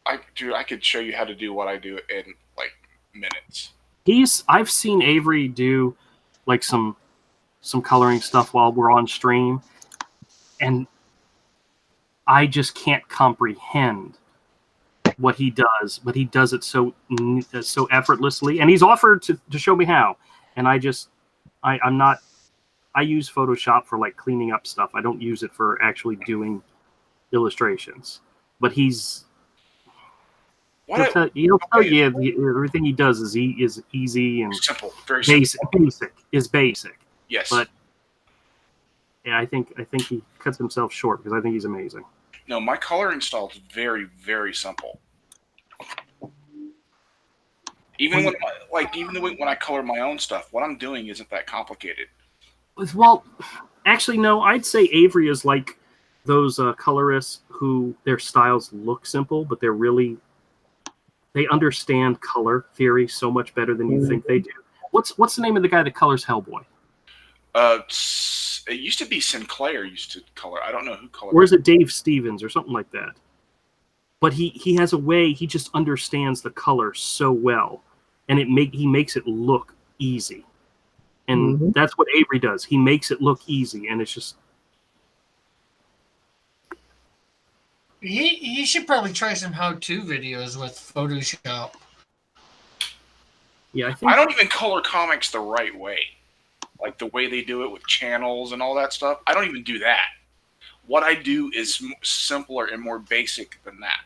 I could show you how to do what I do in like minutes. I've seen Avery do like some coloring stuff while we're on stream, and I just can't comprehend what he does, but he does it so effortlessly, and he's offered to show me how, and I use Photoshop for like cleaning up stuff. I don't use it for actually doing illustrations, but he'll tell you everything he does is easy and simple, very basic. simple. Basic. Yes, but yeah, I think he cuts himself short because I think he's amazing. No, my coloring style is very, very simple. Even when I color my own stuff, what I'm doing isn't that complicated. Well, actually, no. I'd say Avery is like those colorists who their styles look simple, but they understand color theory so much better than you think they do. What's the name of the guy that colors Hellboy? It used to be Sinclair used to color. I don't know who colored. Or is it Dave Stevens or something like that? But he has a way. He just understands the color so well, and he makes it look easy. And that's what Avery does. He makes it look easy, and it's just. He should probably try some how-to videos with Photoshop. Yeah, I don't even color comics the right way. Like the way they do it with channels and all that stuff. I don't even do that. What I do is simpler and more basic than that.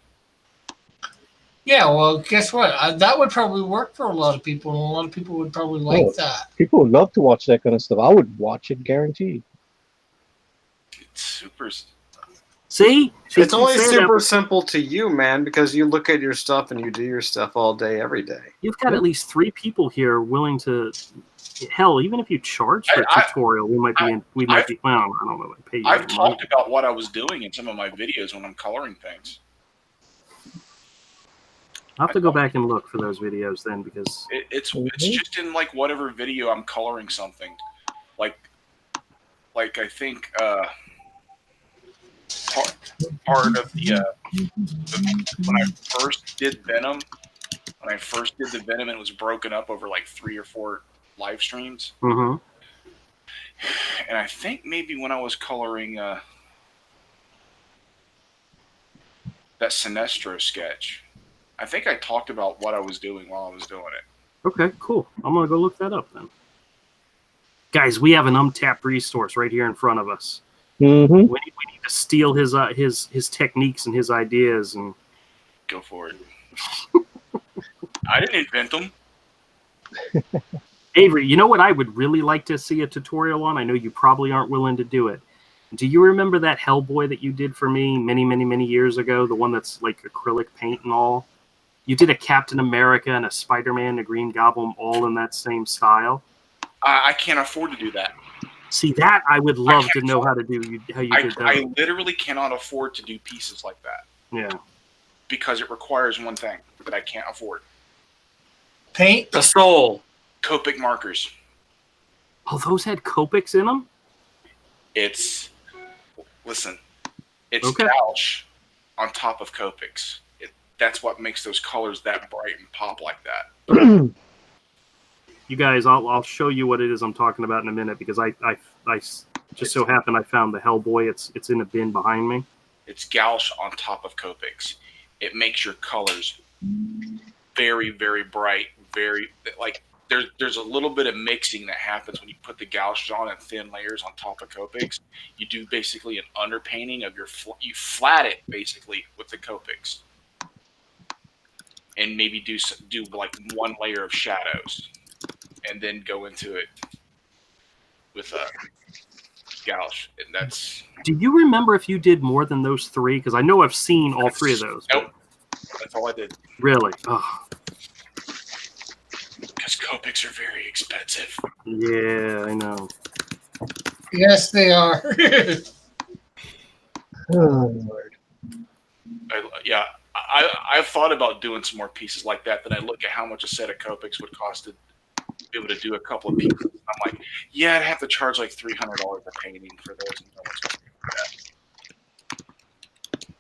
Yeah, well, guess what? That would probably work for a lot of people, and a lot of people would probably like that. People would love to watch that kind of stuff. I would watch it, guaranteed. It's super. See? It's only super simple to you, man, because you look at your stuff and you do your stuff all day, every day. You've got at least 3 people here willing to. Hell, even if you charge for a tutorial, we might be. Well, I don't know. Pay you I've talked about what I was doing in some of my videos when I'm coloring things. I'll have to go back and look for those videos then, because it's just in like whatever video I'm coloring something, like I think part of the when I first did Venom, it was broken up over like 3 or 4 live streams. Mm-hmm. And I think maybe when I was coloring that Sinestro sketch, I think I talked about what I was doing while I was doing it. Okay, cool. I'm going to go look that up then. Guys, we have an untapped resource right here in front of us. Mm-hmm. We need to steal his techniques and his ideas and go for it. I didn't invent them. Avery, you know what I would really like to see a tutorial on? I know you probably aren't willing to do it. Do you remember that Hellboy that you did for me many, many, many years ago? The one that's like acrylic paint and all? You did a Captain America and a Spider-Man and a Green Goblin all in that same style? I can't afford to do that. See, that I would love to know how to do. How you did that. I literally cannot afford to do pieces like that. Yeah. Because it requires one thing that I can't afford. Paint? The soul. Copic markers. Oh, those had Copics in them? It's okay. gouache on top of Copics. That's what makes those colors that bright and pop like that. You guys, I'll show you what it is I'm talking about in a minute, because I just so happened I found the Hellboy. It's in a bin behind me. It's gouache on top of Copics. It makes your colors very, very bright, very like there's a little bit of mixing that happens when you put the gouaches on in thin layers on top of Copics. You do basically an underpainting of you flat it basically with the Copics, and maybe do like one layer of shadows, and then go into it with a gouache, and that's. Do you remember if you did more than those 3? Because I know I've seen all 3 of those. Nope, that's all I did. Really? Oh. Because Copics are very expensive. Yeah, I know. Yes, they are. Oh, Lord. I've thought about doing some more pieces like that. Then I look at how much a set of Copics would cost to be able to do a couple of pieces. I'm like, yeah, I'd have to charge like $300 a painting for those. And no one's going to do that.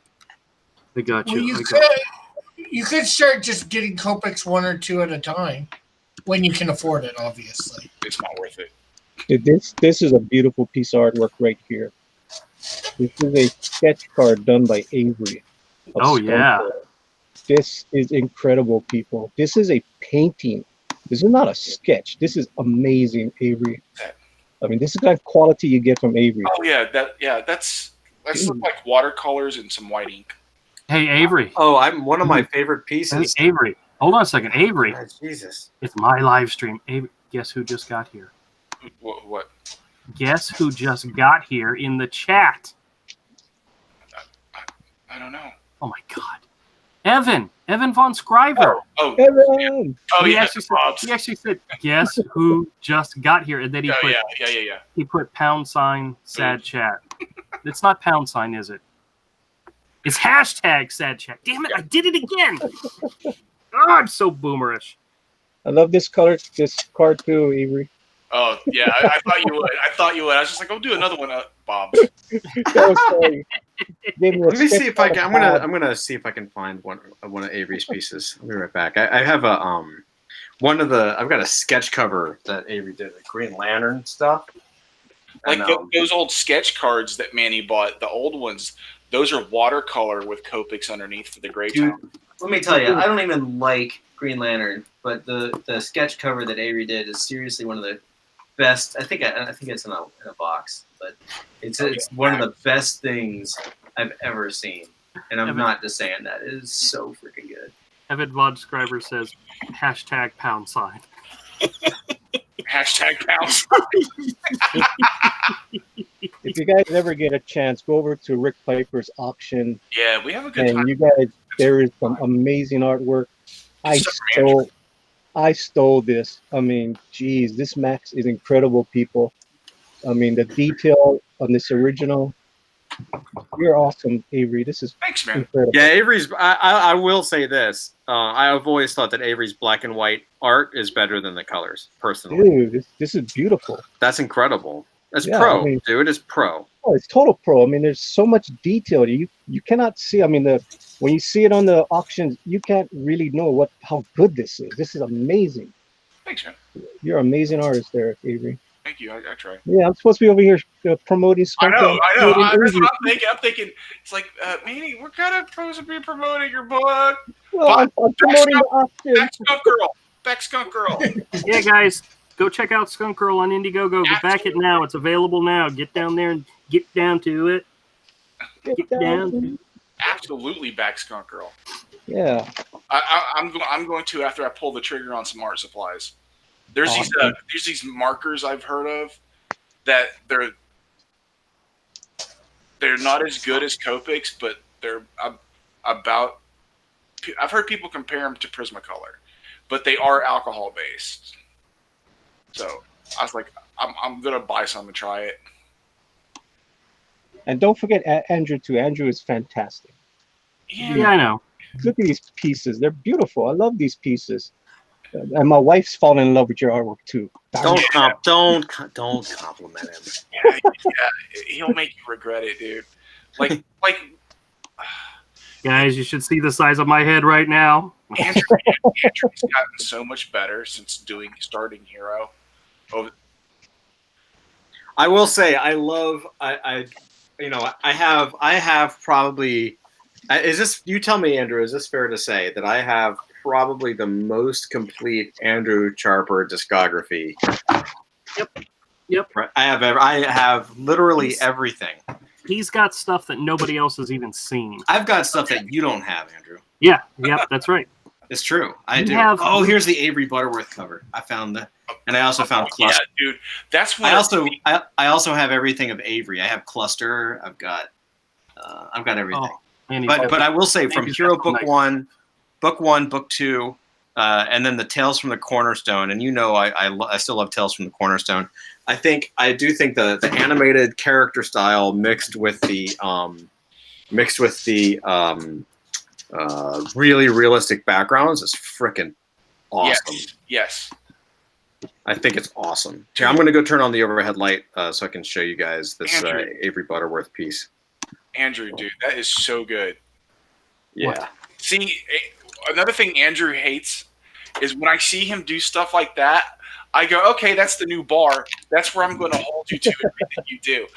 I got Well, you. you could start just getting Copics 1 or 2 at a time when you can afford it, obviously. It's not worth it. Dude, this is a beautiful piece of artwork right here. This is a sketch card done by Avery. Oh, yeah. This is incredible, people. This is a painting. This is not a sketch. This is amazing, Avery. I mean, this is the kind of quality you get from Avery. Oh yeah, that's like watercolors and some white ink. Hey, Avery. Oh, I'm one of my favorite pieces. Hey, Avery. Hold on a second. Avery. Oh, Jesus. It's my live stream. Avery, guess who just got here? What? Guess who just got here in the chat? I don't know. Oh, my God. Evan von Scriver. Evan! He actually said, guess who just got here? And then he put, he put # sad chat. It's not #, is it? It's # sad chat. Damn it, I did it again. Oh, I'm so boomerish. I love this color, this card too, Avery. Oh yeah, I thought you would. I was just like, I'll do another one, Bob. Let me see if I can. I'm gonna see if I can find one of Avery's pieces. I'll be right back. I have a I've got a sketch cover that Avery did, the Green Lantern stuff. Like those old sketch cards that Manny bought, the old ones. Those are watercolor with Copics underneath for the gray tone. Let me tell you, I don't even like Green Lantern, but the sketch cover that Avery did is seriously one of the best. I think it's in a box, but it's one of the best things I've ever seen, and I'm not just saying that. It is so freaking good. Evan von Scriver says #. #. If you guys ever get a chance, go over to Rick Piper's auction. Yeah, we have a good time. And you guys, there is some amazing artwork. I stole this. I mean, geez, this Max is incredible, people. I mean, the detail on this original. You're awesome, Avery. This is Thanks, man. incredible. Yeah, Avery's. I will say this. I've always thought that Avery's black and white art is better than the colors, personally. Dude, this is beautiful. That's incredible. That's Yeah, pro, I mean, dude. It's pro. Oh, it's total pro. I mean, there's so much detail. You cannot see. I mean, when you see it on the auctions, you can't really know how good this is. This is amazing. Thanks, man. You're an amazing artist there, Avery. Thank you. I try. Yeah, I'm supposed to be over here promoting skunk. I know. That's what I'm thinking. I'm thinking it's like, Manny, we're kind of supposed to be promoting your book. Well, I'm promoting the auction. Back Skunk Girl. Yeah, guys, go check out Skunk Girl on IndieGoGo. Go back it now. It's available now. Get down there and get down to it. Get down to it. Absolutely, back Skunk Girl. Yeah. I'm going to after I pull the trigger on some art supplies. There's these markers I've heard of that they're not as good as Copics, but they're about. I've heard people compare them to Prismacolor, but they are alcohol based. So I was like, I'm gonna buy some and try it. And don't forget Andrew too. Andrew is fantastic. Yeah, I know. Look at these pieces. They're beautiful. I love these pieces. And my wife's fallen in love with your artwork too. Don't compliment him. Yeah, he'll make you regret it, dude. Like. Guys, you should see the size of my head right now. Andrew's gotten so much better since starting Hero. I will say I have probably. Is this? You tell me, Andrew. Is this fair to say that I have probably the most complete Andrew Charper discography. Yep. I have literally everything. He's got stuff that nobody else has even seen. I've got stuff that you don't have, Andrew. Yeah, yep, that's right. It's true. I You do. have- Oh, here's the Avery Butterworth cover. I found that, and I also found Cluster. Yeah, dude. That's what I also have everything of Avery. I have Cluster. I've got everything. Oh, man, But I will say, from Maybe Hero that's Book nice. 1, Book 2, and then the Tales from the Cornerstone. And I still love Tales from the Cornerstone. I do think the animated character style mixed with the really realistic backgrounds is freaking awesome. Yes. I think it's awesome. Here, I'm going to go turn on the overhead light so I can show you guys this Andrew. Avery Butterworth piece. Andrew, dude, that is so good. Yeah. What? See, another thing Andrew hates is when I see him do stuff like that, I go, okay, that's the new bar. That's where I'm going to hold you to everything you do.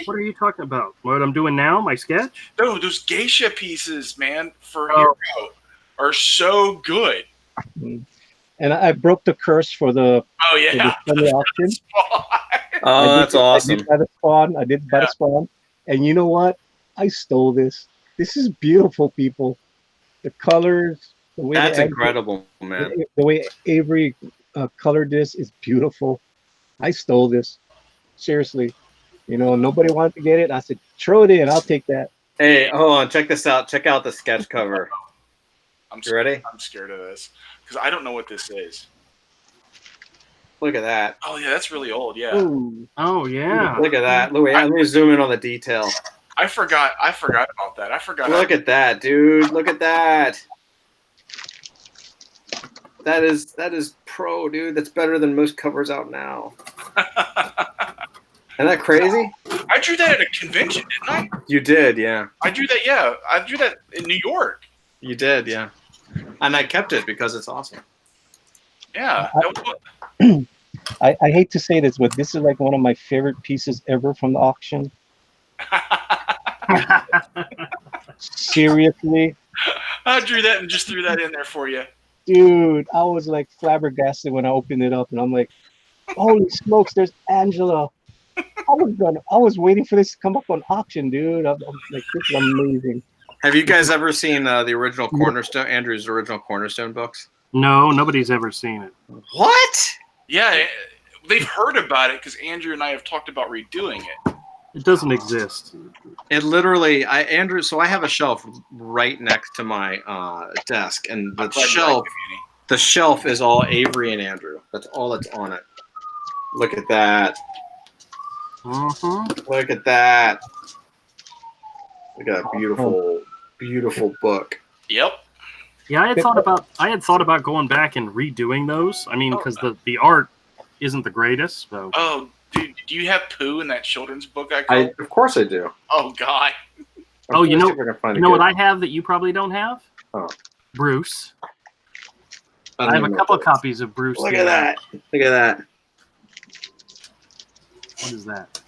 What are you talking about? What I'm doing now? My sketch? No, those geisha pieces, man, for Oh. Hero are so good. And I broke the curse for the Oh, yeah. for the auction. Oh, that's awesome. I did buy the spawn. And you know what? I stole this. This is beautiful, people. The colors, the way That's they- incredible, man. The way Avery colored this is beautiful. I stole this. Seriously. You know, nobody wanted to get it. I said, throw it in. I'll take that. Hey, hold on. Check this out. Check out the sketch cover. You ready? I'm scared of this because I don't know what this is. Look at that. Oh, yeah, that's really old. Yeah. Ooh. Oh, yeah. Look at that. Louis, let me zoom in on the detail. I forgot about that. I forgot. Look at that, dude. Look at that. That is pro, dude. That's better than most covers out now. Isn't that crazy? I drew that at a convention, didn't I? You did, yeah. I drew that, yeah. I drew that in New York. You did, yeah. And I kept it because it's awesome. Yeah. I hate to say this, but this is like one of my favorite pieces ever from the auction. Seriously. I drew that and just threw that in there for you. Dude, I was like flabbergasted when I opened it up, and I'm like, holy smokes, there's Angela. I was waiting for this to come up on auction, dude. I'm like, this is amazing. Have you guys ever seen the original Cornerstone, Andrew's original Cornerstone books? No, nobody's ever seen it. What? Yeah, they've heard about it because Andrew and I have talked about redoing it. It doesn't exist. It literally, Andrew. So I have a shelf right next to my desk, and the shelf is all Avery and Andrew. That's all that's on it. Look at that. Mm-hmm. Look at that. Look at that beautiful, beautiful book. Yep. Yeah, I had thought about going back and redoing those. I mean, because the art isn't the greatest. So. Oh, dude, do you have poo in that children's book I called? Of course I do. Oh, God. Oh, you know what I I have that you probably don't have? Oh. Bruce. I have a couple of copies of Bruce. Look at that. Look at that. What is that?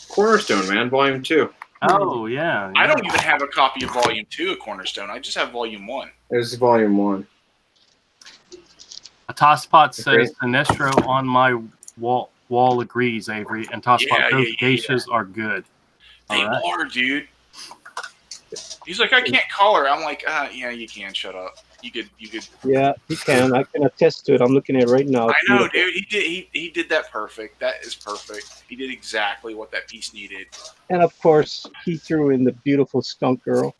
Cornerstone, man, Volume 2. Oh, yeah. I don't even have a copy of Volume 2 of Cornerstone. I just have Volume 1. There's Volume 1. A Tosspot says Sinestro on my wall agrees, Avery, and Tosspot, those geishas are good. They are, dude. He's like, I can't call her. I'm like, yeah, you can. Shut up. You could. Yeah, he can. I can attest to it. I'm looking at it right now. I know, dude. He did that perfect. That is perfect. He did exactly what that piece needed. And of course, he threw in the beautiful skunk girl.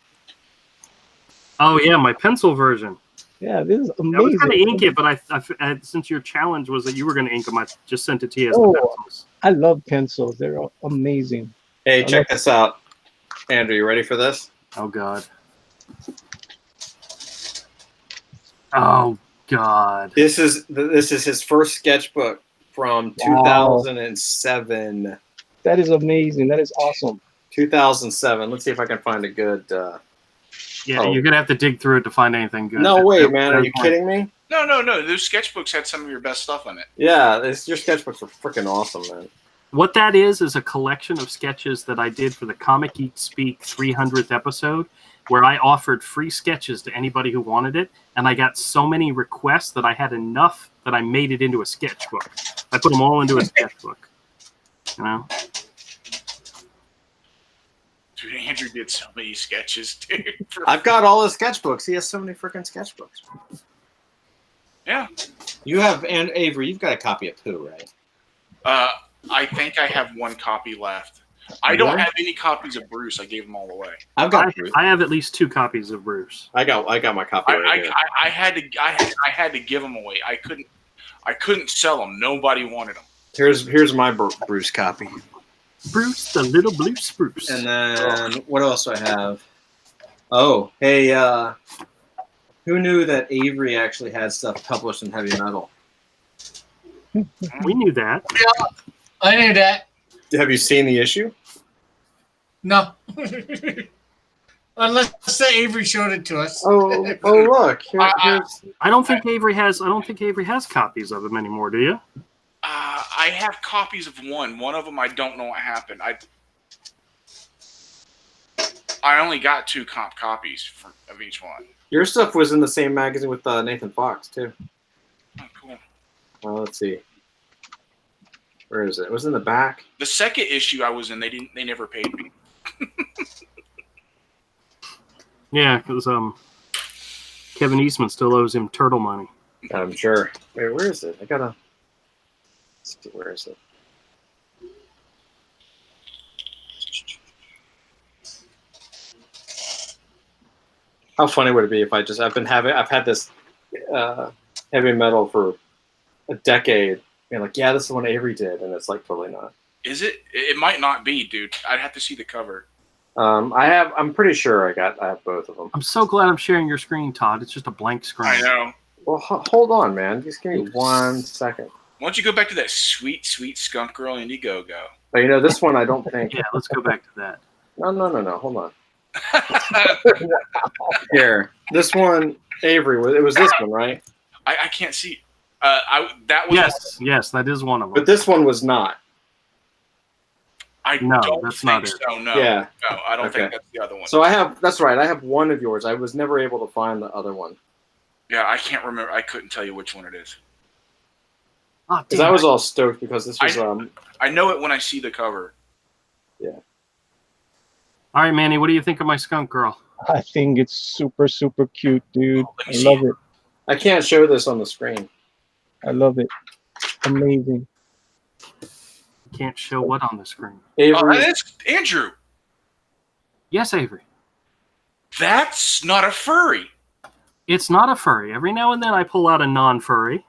Oh yeah, my pencil version. Yeah, this is I was amazing. going to ink it, but I since your challenge was that you were going to ink them, I just sent it to you as the pencils. I love pencils. They're amazing. Hey, check this out. Andrew, you ready for this? Oh, God. Oh, God. This is his first sketchbook from 2007. That is amazing. That is awesome. 2007. Let's see if I can find a good... Yeah, you're going to have to dig through it to find anything good. No way, man. Are you kidding me? No. Those sketchbooks had some of your best stuff in it. Yeah, your sketchbooks are freaking awesome, man. What that is a collection of sketches that I did for the Comic Geek Speak 300th episode. where I offered free sketches to anybody who wanted it, and I got so many requests that I had enough that I made it into a sketchbook. I put them all into a sketchbook. You know? Dude, Andrew did so many sketches, dude. I've got all his sketchbooks. He has so many freaking sketchbooks. Yeah. You have, and Avery, you've got a copy of Pooh, right? I think I have one copy left. I don't have any copies of Bruce. I gave them all away. I've got Bruce. I have at least 2 copies of Bruce. I got my copy right here. I had to give them away. I couldn't sell them. Nobody wanted them. Here's my Bruce copy. Bruce, the little blue spruce. And then what else do I have? Oh, hey, who knew that Avery actually had stuff published in heavy metal? We knew that. Yeah, I knew that. Have you seen the issue? No. Unless Avery showed it to us. Oh, look. Here's. I don't think Avery has copies of them anymore. Do you? I have copies of one. One of them, I don't know what happened. I only got 2 comp copies of each one. Your stuff was in the same magazine with Nathan Fox too. Oh, cool. Well, let's see. Where is it? It was in the back. The second issue I was in, they never paid me. Yeah, because Kevin Eastman still owes him turtle money. I'm sure. Wait, where is it? I gotta. Let's see, where is it? How funny would it be if I've had this heavy metal for a decade, and like, yeah, this is the one Avery did, and it's like totally not. Is it? It might not be, dude. I'd have to see the cover. I'm pretty sure I have both of them. I'm so glad I'm sharing your screen, Todd. It's just a blank screen. I know. Well, hold on, man. Just give me 1 second. Why don't you go back to that sweet, sweet skunk girl IndieGoGo? But this one I don't think. Yeah, let's go back to that. No. Hold on. Here, this one, Avery. It was this one, right? I can't see. That was yes, that is one of them. But this one was not. No, don't that's think not it. so. No, Yeah. no, I don't Okay. think that's the other one. So that's right. I have one of yours. I was never able to find the other one. Yeah, I can't remember. I couldn't tell you which one it is. Oh, Because I was all stoked because this was I know it when I see the cover. Yeah. All right, Manny, what do you think of my skunk girl? I think it's super, super cute, dude. Let I me see love it. it. I can't show this on the screen. I love it. Amazing. Can't show what on the screen? Avery, That's Andrew. Yes, Avery. That's not a furry. It's not a furry. Every now and then I pull out a non-furry.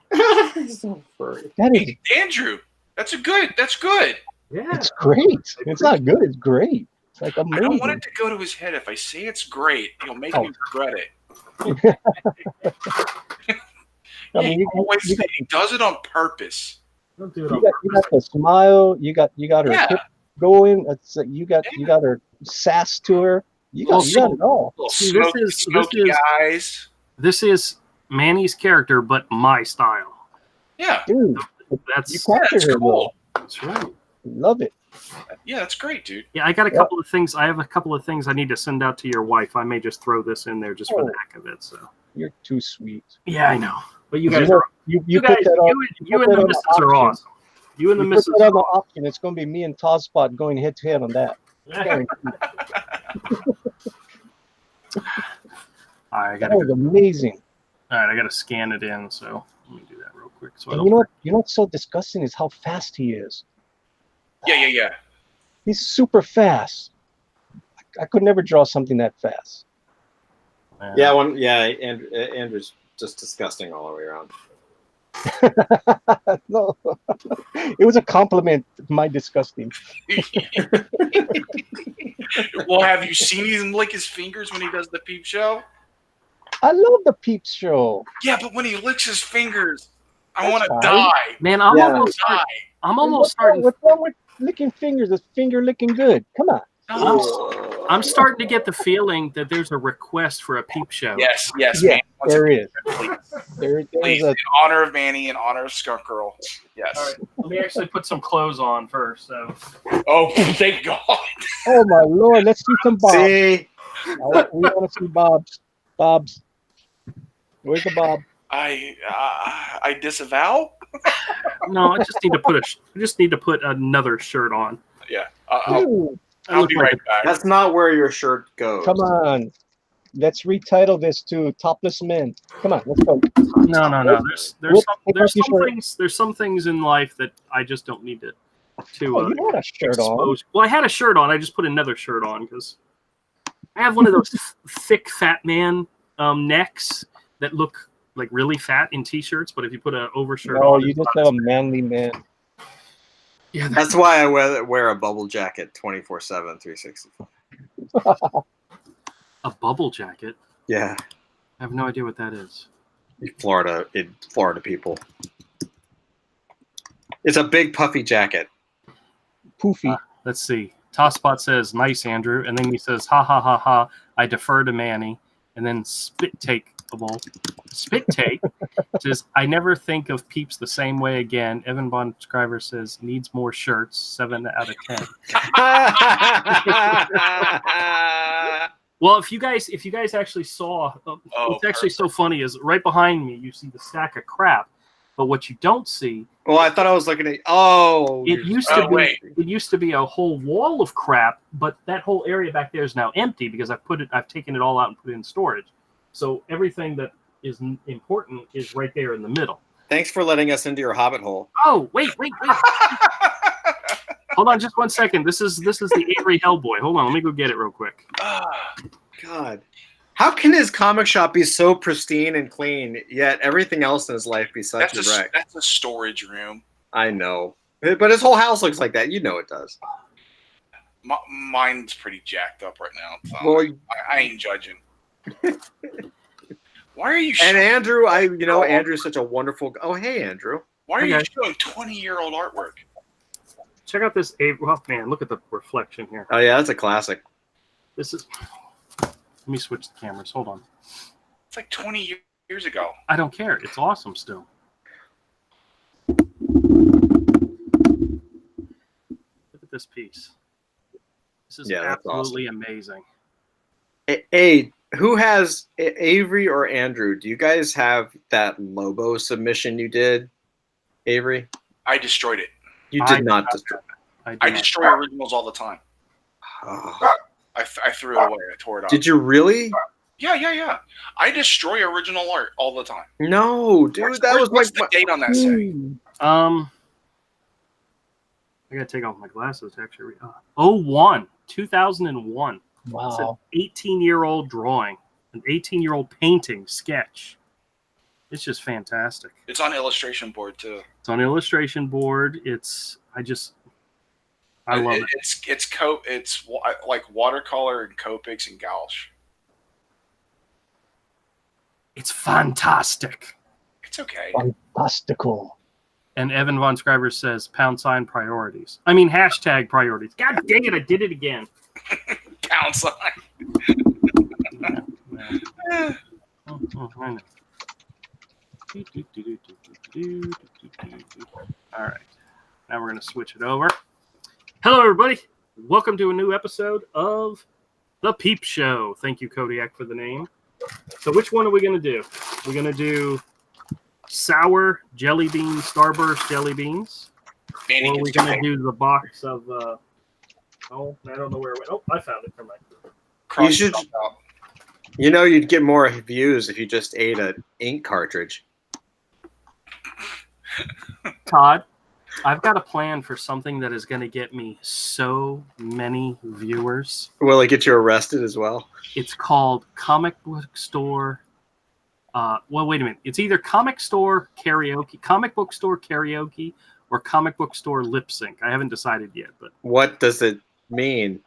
He's so furry. That is, Andrew, that's good. Yeah. it's great. It's not good. It's great. It's like I amazing. don't want it to go to his head. If I say it's great, he'll make me regret it. I mean, He does it on purpose. Don't do it you got the smile. You got her hip going. It's like you got her sass to her. You got it all. Smoky eyes. This is Manny's character, but my style. Yeah, Dude, That's you captured her cool. That's right. Love it. Yeah, that's great, dude. Yeah, I got a couple of things. I have a couple of things I need to send out to your wife. I may just throw this in there just for the heck of it. So. You're too sweet. Yeah, I know. But you guys, You guys, put that on. you and the missus are awesome. You and the You missus. put that on the option. It's going to be me and Todd Spot going head to head on that. All right, That was amazing. All right, I gotta scan it in. So let me do that real quick. So I And don't you know what? You know what's so disgusting is how fast he is. Yeah. He's super fast. I could never draw something that fast. Yeah, Andrew's just disgusting all the way around. No, it was a compliment. My disgusting. Well, have you seen him lick his fingers when he does the peep show? I love the Peeps show. Yeah, but when he licks his fingers, I That's want to fine. die. Man, I'm Yeah. almost starting. What's wrong with licking fingers? Is finger licking good? Come on. I'm starting to get the feeling that there's a request for a peep show. Yes, Yeah, Manny wants there it. is. Please, There's please, a in honor of Manny, in honor of Skunk Girl. Yes. All right, let me actually put some clothes on first. So Oh, thank God. oh my Lord, let's see some Bob. See, We want to see Bob's. Bob's. Where's the Bob? I disavow. No, I just need to put another shirt on. Yeah. Ooh, I'll be right back. That's not where your shirt goes. come on. Let's retitle this to Topless Men. Come on, let's go. No. There's some things in life that I just don't need to Oh, you had a shirt on. expose. Well, I had a shirt on. I just put another shirt on because I have one of those thick fat man necks that look like really fat in t-shirts, but if you put an overshirt No, on, you just have a manly man. yeah, That's why I wear a bubble jacket 24/7, 365. a bubble jacket. Yeah, I have no idea what that is. Florida people. It's a big puffy jacket. Poofy. Let's see. Tosspot says, "Nice, Andrew," and then he says, "Ha ha ha ha." I defer to Manny, and then Spit Take says, "I never think of peeps the same way again." Evan Von Scriver says, "Needs more shirts." 7 out of 10. Well, if you guys actually saw, what's actually so funny is right behind me you see the stack of crap, but what you don't see. Well, I thought I was looking at. Oh, it used to be a whole wall of crap, but that whole area back there is now empty because I've taken it all out and put it in storage. So everything that is important is right there in the middle. Thanks for letting us into your hobbit hole. Oh, wait. Hold on just 1 second. This is the Avery Hellboy. Hold on, let me go get it real quick. God. How can his comic shop be so pristine and clean, yet everything else in his life be such a wreck? That's a storage room. I know. But his whole house looks like that. You know it does. Mine's pretty jacked up right now. So Well, I ain't judging. Why are you? And Andrew, Andrew's such a wonderful. Oh, hey, Andrew. Why are you showing 20-year-old artwork? Check out this Avery. Oh man, look at the reflection here. Oh yeah, that's a classic. This is. Let me switch the cameras. Hold on. It's like 20 years ago. I don't care. It's awesome still. Look at this piece. This is absolutely amazing. Hey, who has Avery or Andrew? Do you guys have that Lobo submission you did, Avery? I destroyed it. You did not destroy it. I destroy originals all the time. Oh. I threw it away. I tore it up. Did you really? Yeah. I destroy original art all the time. No, dude, what's the date on that say? I gotta take off my glasses actually. 2001. Wow. It's an 18-year-old drawing, an 18-year-old painting sketch. It's just fantastic. It's on illustration board too. It's on illustration board. I love it. It's like watercolor and Copics and gouache. It's fantastic. It's okay. Fantastical. And Evan Von Scriver says # priorities. I mean hashtag priorities. God dang it, I did it again. #. I know. All right. Now we're going to switch it over. Hello, everybody. Welcome to a new episode of The Peep Show. Thank you, Kodiak, for the name. So which one are we going to do? We're going to do sour jelly bean, Starburst jelly beans. Or are we going to do the box of... I don't know where it went. Oh, I found it. Never mind. You'd get more views if you just ate an ink cartridge. Todd, I've got a plan for something that is going to get me so many viewers. Will it get you arrested as well? It's called Comic Book Store. Wait a minute. It's either Comic Book Store Karaoke, or Comic Book Store Lip Sync. I haven't decided yet. But what does it mean?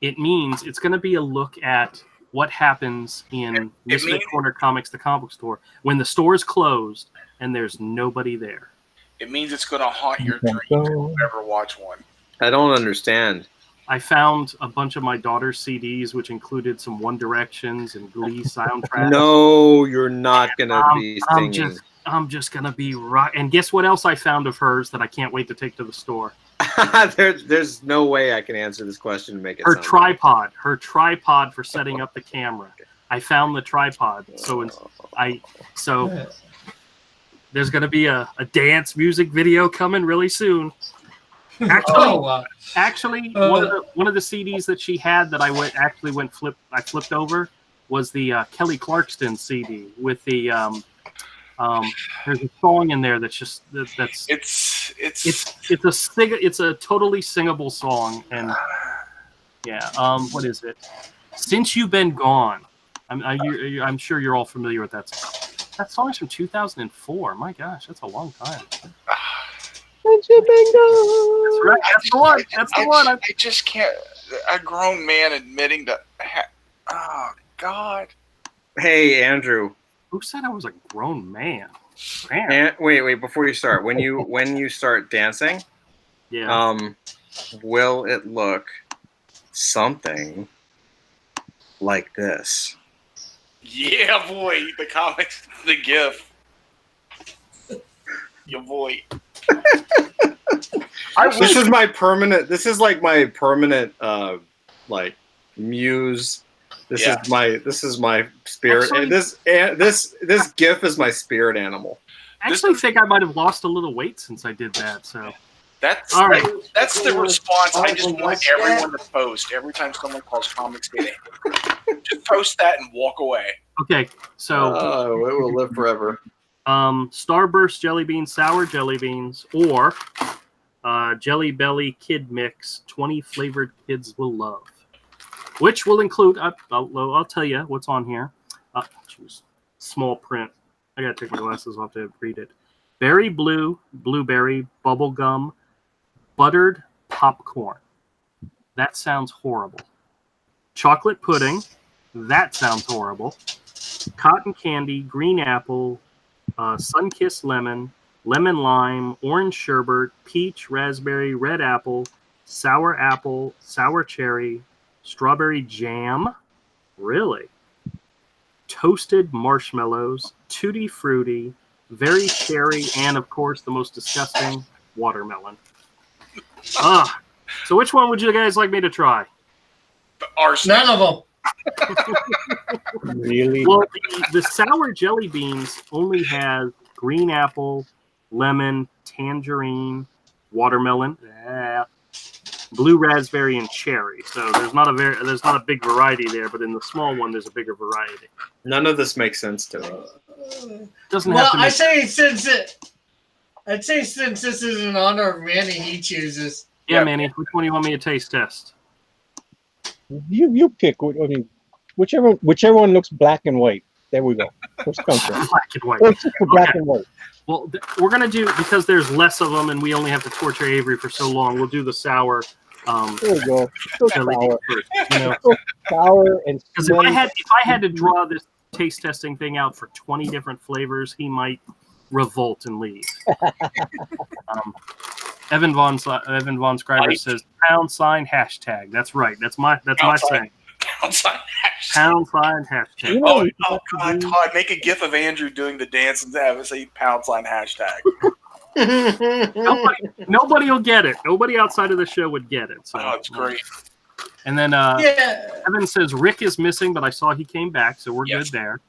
It means it's going to be a look at what happens in Misfit Corner Comics, the comic book store, when the store is closed and there's nobody there. It means it's going to haunt your dreams if you ever watch one. I don't understand. I found a bunch of my daughter's CDs, which included some One Directions and Glee soundtracks. No, you're not going to be singing. I'm just going to be rock. And guess what else I found of hers that I can't wait to take to the store? There's no way I can answer this question and make it. Her sound tripod. Her tripod for setting up the camera. I found the tripod. So there's going to be a dance music video coming really soon. Actually, one of the CDs that she had that I flipped over was the Kelly Clarkson CD with the there's a song in there that's just it's a totally singable song, and what is it? Since You've Been Gone. I'm sure you're all familiar with that song. That song is from 2004. My gosh, that's a long time. Since You've Been Gone. That's right. That's the one. That's the one. I just can't. A grown man admitting to. Oh God. Hey, Andrew. Who said I was a grown man? Wait. Before you start, when you start dancing, will it look something like this? Yeah, boy. The comics, the GIF. Your boy. This is my permanent. This is like my permanent, like muse. This is my spirit. Actually, this GIF is my spirit animal. I actually think I might have lost a little weight since I did that. So that's all right. That's the response. I just want everyone to post every time someone calls comics day. Just post that and walk away. Okay, so it will live forever. Starburst jelly beans, sour jelly beans, or Jelly Belly Kid Mix, 20 flavored kids will love. Which will include, I'll tell you what's on here. Small print. I gotta take my glasses off to read it. Berry blue, blueberry, bubble gum, buttered popcorn. That sounds horrible. Chocolate pudding. That sounds horrible. Cotton candy, green apple, sun-kissed lemon, lemon lime, orange sherbet, peach, raspberry, red apple, sour cherry, strawberry jam, really? Toasted marshmallows, tutti frutti, very cherry, and of course the most disgusting, watermelon. So which one would you guys like me to try? None of them. Really? Well, the sour jelly beans only has green apple, lemon, tangerine, watermelon, blue raspberry, and cherry. So there's not a big variety there, but in the small one there's a bigger variety. None of this makes sense to me. I'd say since this is in honor of Manny, he chooses. Yeah, Manny, which one do you want me to taste test? You pick. I mean, whichever one looks black and white. There we go. Black and white. Black and white. Well, we're gonna do, because there's less of them, and we only have to torture Avery for so long. We'll do the sour. There we go. So sour. First, you know? So sour and. Because if I had to draw this taste testing thing out for 20 different flavors, he might revolt and leave. Evan Von Scriber says #hashtag. That's right. That's my saying. #hashtag. You know, God, Todd, make a GIF of Andrew doing the dance and have it say #hashtag. Nobody will get it. Nobody outside of the show would get it. So it's great. And then Evan says Rick is missing, but I saw he came back, so we're good there.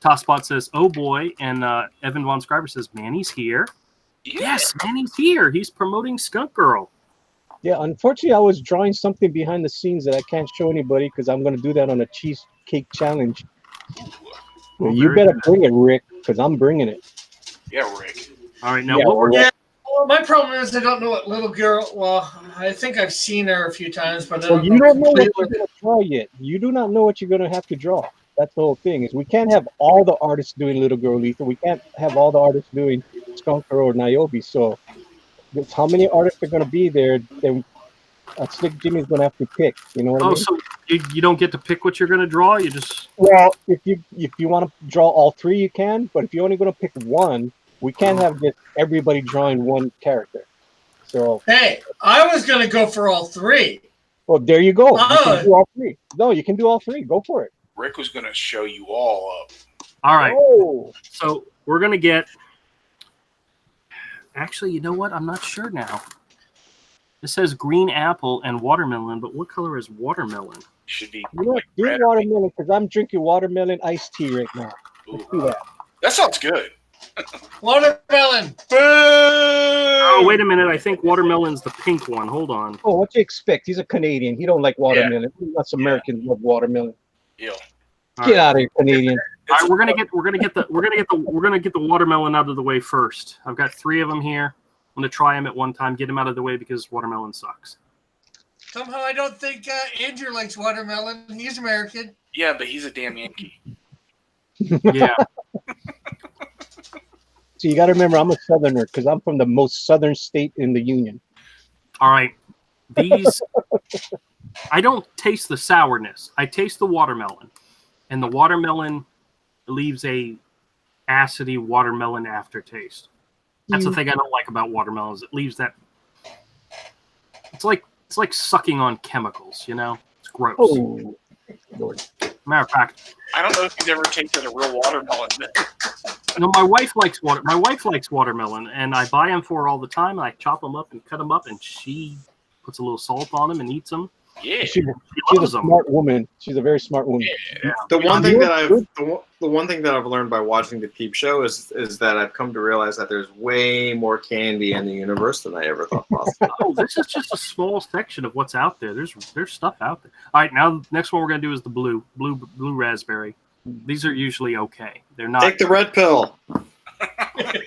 Tosspot says, "Oh boy," and Evan Von Scriber says, "Manny's here." Yeah. Yes, Manny's here. He's promoting Skunk Girl. Yeah, unfortunately, I was drawing something behind the scenes that I can't show anybody because I'm going to do that on a cheesecake challenge. Well, you better bring it, Rick, because I'm bringing it. Yeah, Rick. All right, now well, my problem is I don't know what little girl. Well, I think I've seen her a few times, but you don't know what you're going to draw yet. You do not know what you're going to have to draw. That's the whole thing. Is we can't have all the artists doing Little Girl Lethal. We can't have all the artists doing Skunk Girl or Niobe. So, that's how many artists are going to be there? Then Slick Jimmy's going to have to pick. You know what I mean? So you don't get to pick what you're going to draw. You just if you want to draw all three, you can. But if you're only going to pick one, we can't have just everybody drawing one character. So hey, I was going to go for all three. Well, there you go. You can do all three. No, you can do all three. Go for it. Rick was going to show you all up. All right. Oh. So we're going to get... Actually, you know what? I'm not sure now. This says green apple and watermelon, but what color is watermelon? Should be. You know what? Do red. watermelon because I'm drinking watermelon iced tea right now. Let's do that. That sounds good. Watermelon. Boo! Oh, wait a minute. I think watermelon's the pink one. Hold on. Oh, what you expect? He's a Canadian. He don't like watermelon. Us Americans love watermelon. Ew. Get out of here, Canadian. All right, we're gonna get the watermelon out of the way first. I've got 3 of them here. I'm gonna try them at one time. Get them out of the way because watermelon sucks. Somehow I don't think Andrew likes watermelon. He's American. Yeah, but he's a damn Yankee. Yeah. So you got to remember, I'm a Southerner because I'm from the most southern state in the Union. All right. These, I don't taste the sourness. I taste the watermelon, and the watermelon leaves a acidy watermelon aftertaste. That's the thing I don't like about watermelons. It leaves that. It's like sucking on chemicals. You know, it's gross. Oh, Lord. Matter of fact, I don't know if you've ever tasted a real watermelon. no, my wife likes watermelon, and I buy them for her all the time. I chop them up and cut them up, and she puts a little salt on them and eats them. Yeah. She's a loves them. smart woman. She's a very smart woman. Yeah. The one thing that I've learned by watching the Peep Show is that I've come to realize that there's way more candy in the universe than I ever thought possible. Oh, this is just a small section of what's out there. There's stuff out there. All right, now next one we're gonna do is the blue raspberry. These are usually okay. They're not. Take the red pill. I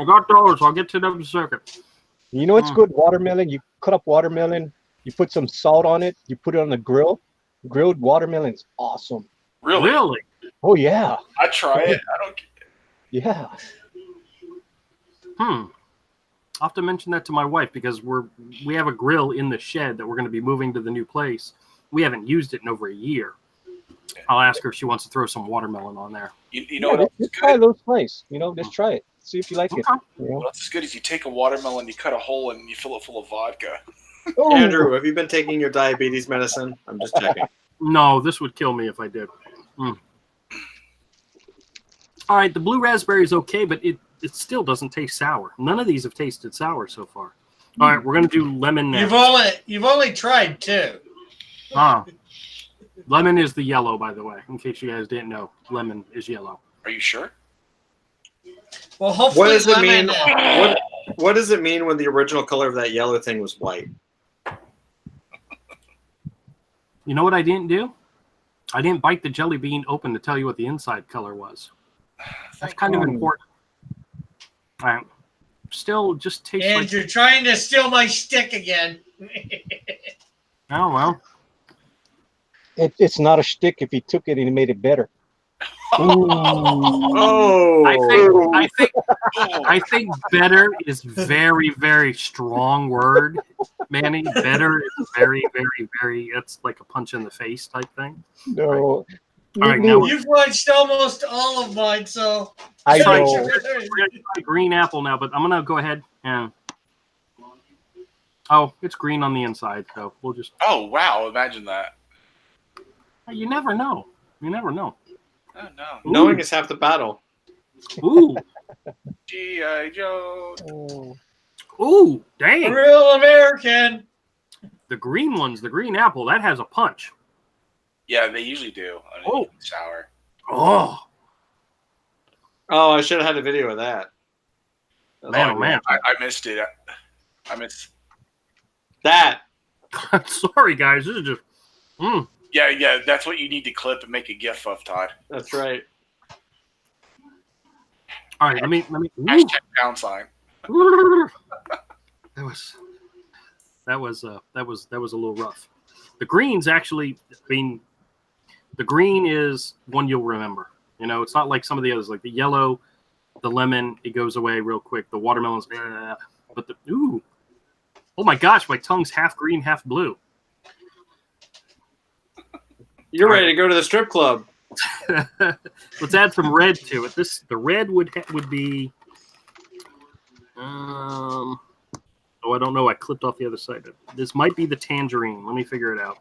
got those. I'll get to them in a second. You know what's good? Watermelon. You cut up watermelon. You put some salt on it. You put it on the grill. Grilled watermelon's awesome. Really? Oh yeah. I try it. I don't. Yeah. I'll have to mention that to my wife because we have a grill in the shed that we're going to be moving to the new place. We haven't used it in over a year. I'll ask her if she wants to throw some watermelon on there. You know what else is Just try good? those slices. You know, just try it. See if you like it. Okay. You know? What else is good is you take a watermelon, you cut a hole, and you fill it full of vodka. Oh, Andrew, have you been taking your diabetes medicine? I'm just checking. No, this would kill me if I did. All right, the blue raspberry is okay, but it still doesn't taste sour. None of these have tasted sour so far. All right, we're going to do lemon next. You've only tried 2. Lemon is the yellow, by the way, in case you guys didn't know. Lemon is yellow. Are you sure? Well, hopefully What does it mean? lemon. What does it mean when the original color of that yellow thing was white? You know what I didn't do? I didn't bite the jelly bean open to tell you what the inside color was. That's kind of important. All right. Still just tastes And like... you're trying to steal my stick again. Oh, well. it's not a shtick if he took it and he made it better. Oh, I think better is very, very strong word, Manny. Better is very, very, very. It's like a punch in the face type thing. No. All right, now You've watched almost all of mine, so I Sorry, know. we're gonna try green apple now, but I'm gonna go ahead and. Oh, it's green on the inside, so we'll just. Oh wow! Imagine that. You never know. You never know. Oh no. knowing is half the battle. Ooh, G.I. Joe. ooh, dang! real American. The green ones, the green apple, that has a punch. Yeah, they usually do. Oh. Sour. Oh, Oh, I should have had a video of that. man, oh man! I missed it. I missed. That. I'm sorry, guys. This is just. Yeah. That's what you need to clip and make a GIF of, Todd. That's right. All right, let me. Hashtag pound sign. That was a little rough. The green's actually, I mean, the green is one you'll remember. You know, it's not like some of the others, like the yellow, the lemon, it goes away real quick. The watermelon's, but oh my gosh, my tongue's half green, half blue. You're ready to go to the strip club. Let's add some red to it. The red would be. Oh, I don't know. I clipped off the other side. This might be the tangerine. Let me figure it out.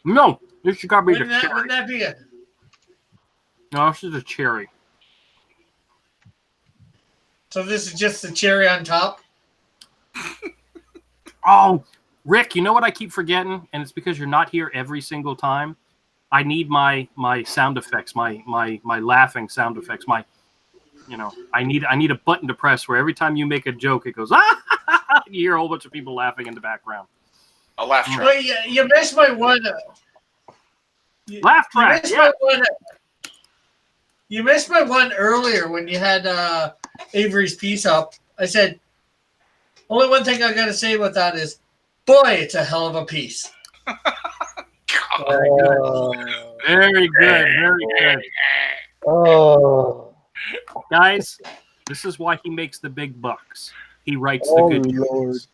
No, this should gotta be the cherry. Wouldn't that be it? No, this is a cherry. So this is just the cherry on top? Oh, Rick, you know what I keep forgetting, and it's because you're not here every single time. I need my sound effects, my laughing sound effects, I need a button to press where every time you make a joke, it goes ah. You hear a whole bunch of people laughing in the background. A laugh track. Well, you missed my one. Laugh track. You missed my one earlier when you had Avery's piece up. I said, only one thing I got to say about that is, boy, it's a hell of a piece. Very good. Very good. Oh, Guys, this is why he makes the big bucks. He writes the good jokes.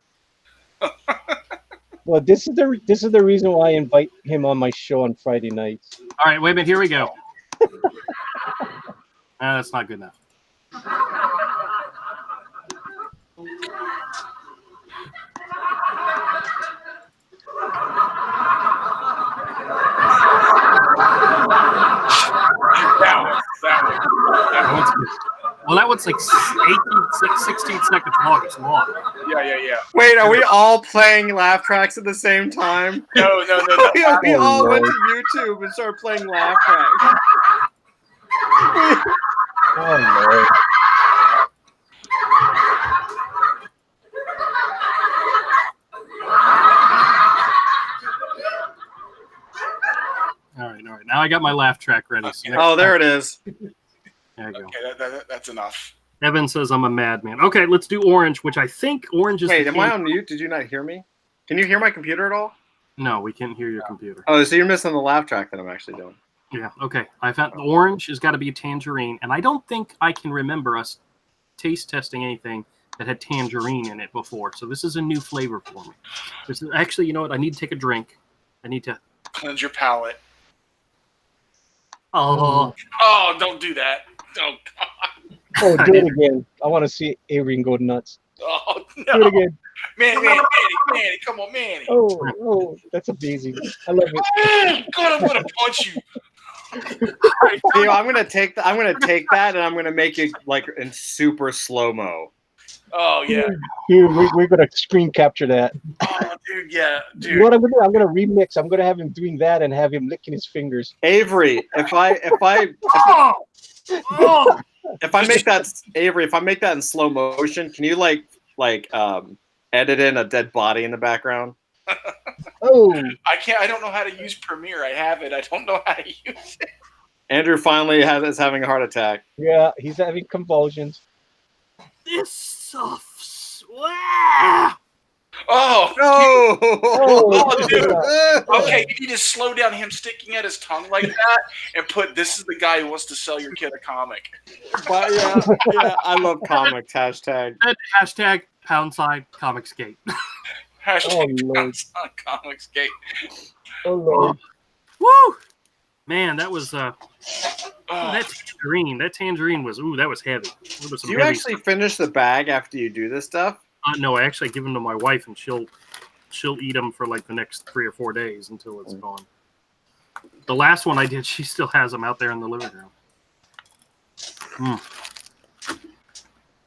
Well, this is the reason why I invite him on my show on Friday nights. All right, wait a minute. Here we go. That's not good enough. That one's good. Well, that one's like 16 seconds long. It's long. Yeah. Wait, are we all playing laugh tracks at the same time? No. We all went to YouTube and started playing laugh tracks. Oh Lord. All right. Now I got my laugh track ready. So Oh, there it is. There you go. Okay, that's enough. Evan says I'm a madman. Okay, let's do orange, which I think orange is. Wait, am I on mute? Did you not hear me? Can you hear my computer at all? No, we can't hear your computer. Oh, so you're missing the laugh track that I'm actually doing. Yeah. Okay. I found the orange has got to be tangerine, and I don't think I can remember us taste testing anything that had tangerine in it before. So this is a new flavor for me. This is actually, you know what? I need to take a drink. I need to Cleanse your palate. Oh, Don't do that. Oh, God. Oh, do it again. I want to see Avery go nuts. Oh, Do it no. again. Manny, come on, Manny. Oh, that's amazing. I love it. God, I want to punch you. Theo, I'm gonna take that and I'm gonna make it like in super slow mo. Oh yeah. Dude, we're gonna screen capture that. Oh, dude, yeah, dude. You know what I'm gonna do? I'm gonna remix. I'm gonna have him doing that and have him licking his fingers. Avery, if I make that in slow motion, can you like edit in a dead body in the background? Oh, I can't. I don't know how to use Premiere. I have it. I don't know how to use it. Andrew finally is having a heart attack. yeah, he's having convulsions. this stuff's wow. Oh No! Oh, dude. Yeah. Okay, you need to slow down him sticking out his tongue like that and put "This is the guy who wants to sell your kid a comic." But yeah, I love comics. Hashtag. And hashtag #Comicsgate. Hashtag Lord. on Comicsgate. Oh Lord. Woo! Man, that was Oh, that tangerine was that was heavy. There was some Do you heavy actually finish the bag after you do this stuff? no, I actually give them to my wife, and she'll eat them for like the next 3 or 4 days until it's gone. The last one I did, she still has them out there in the living room.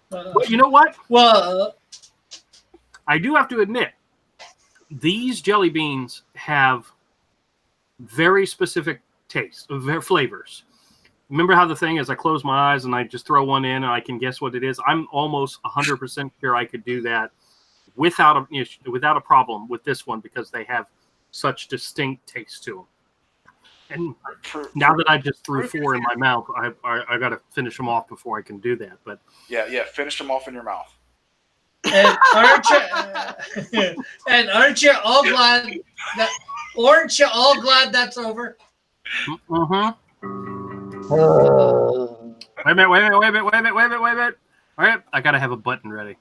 But you know what? Well, I do have to admit, these jelly beans have very specific tastes, flavors. Remember how the thing is, I close my eyes and I just throw one in and I can guess what it is? I'm almost 100% sure I could do that without a problem with this one because they have such distinct taste to them. And now that I just threw 4 in my mouth, I got to finish them off before I can do that. But yeah, finish them off in your mouth. and aren't you all glad that? Aren't you all glad that's over? Wait a minute. All right, I gotta have a button ready.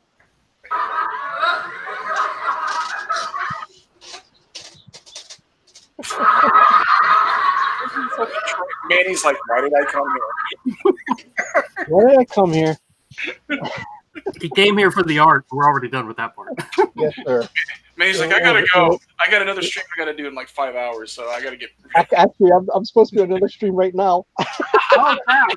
Manny's like, why did I come here? Why did I come here? He came here for the art. We're already done with that part. Yes, sir. Manny's like, I gotta go. I got another stream I gotta do in like 5 hours, so I gotta get. Actually, I'm supposed to be on another stream right now. Oh, crap.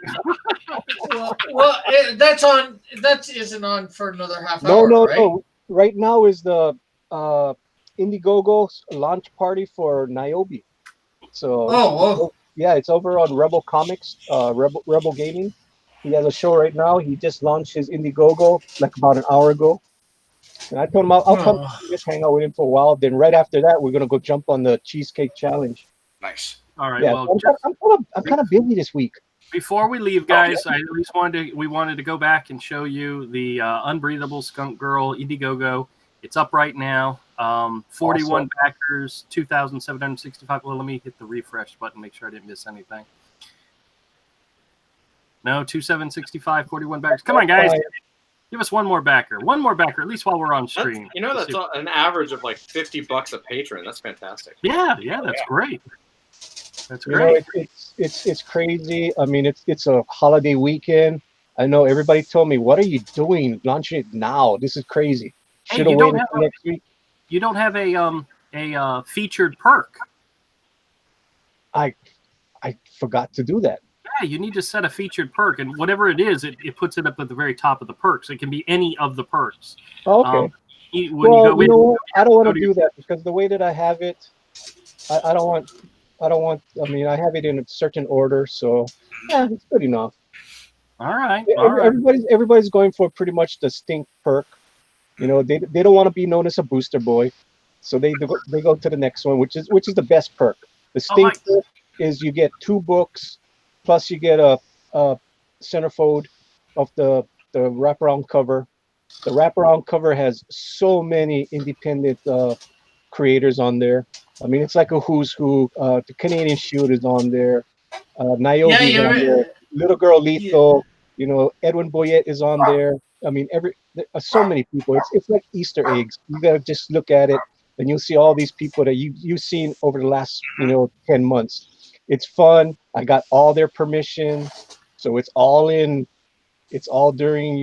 That isn't on for another half No, hour. no, right? no. Right now is the IndieGoGo's launch party for Niobe. So Oh, yeah, it's over on Rebel Comics, Rebel Gaming. He has a show right now. He just launched his IndieGoGo like about an hour ago. And I told him I'll come oh. just hang out with him for a while. Then right after that, we're gonna go jump on the cheesecake challenge. Nice. All right. Yeah, Well, I'm kind of busy this week. before we leave, guys, I at least we wanted to go back and show you the Unbreathable Skunk Girl IndieGoGo. It's up right now. 41 backers, 2,765. Well, let me hit the refresh button, make sure I didn't miss anything. No, 2,765, 41 backers. Come on, guys. Give us one more backer. One more backer, at least while we're on stream. That's an average of like $50 a patron. That's fantastic. Yeah, that's great. That's You know, great. it's crazy. I mean, it's a holiday weekend. I know everybody told me, "What are you doing? Launching it now? This is crazy." Hey, Should have waited until next week. You don't have a featured perk. I forgot to do that. Yeah, you need to set a featured perk, and whatever it is, it puts it up at the very top of the perks. It can be any of the perks. Okay. I don't want to do that because the way that I have it, I don't want. I mean, I have it in a certain order, so yeah, it's good enough. All right. Everybody's going for pretty much the stink perk. You know, they don't want to be known as a booster boy, so they go to the next one, which is the best perk. The stink perk is you get 2 books, plus you get a centerfold of the wraparound cover. The wraparound cover has so many independent creators on there. I mean, it's like a who's who. The Canadian Shield is on there. Niobe is on there. Little Girl Lethal. You know, Edwin Boyette is on there. I mean, so many people. It's like Easter eggs. You gotta just look at it, and you'll see all these people that you've seen over the last 10 months. It's fun. I got all their permission, so it's all in. It's all during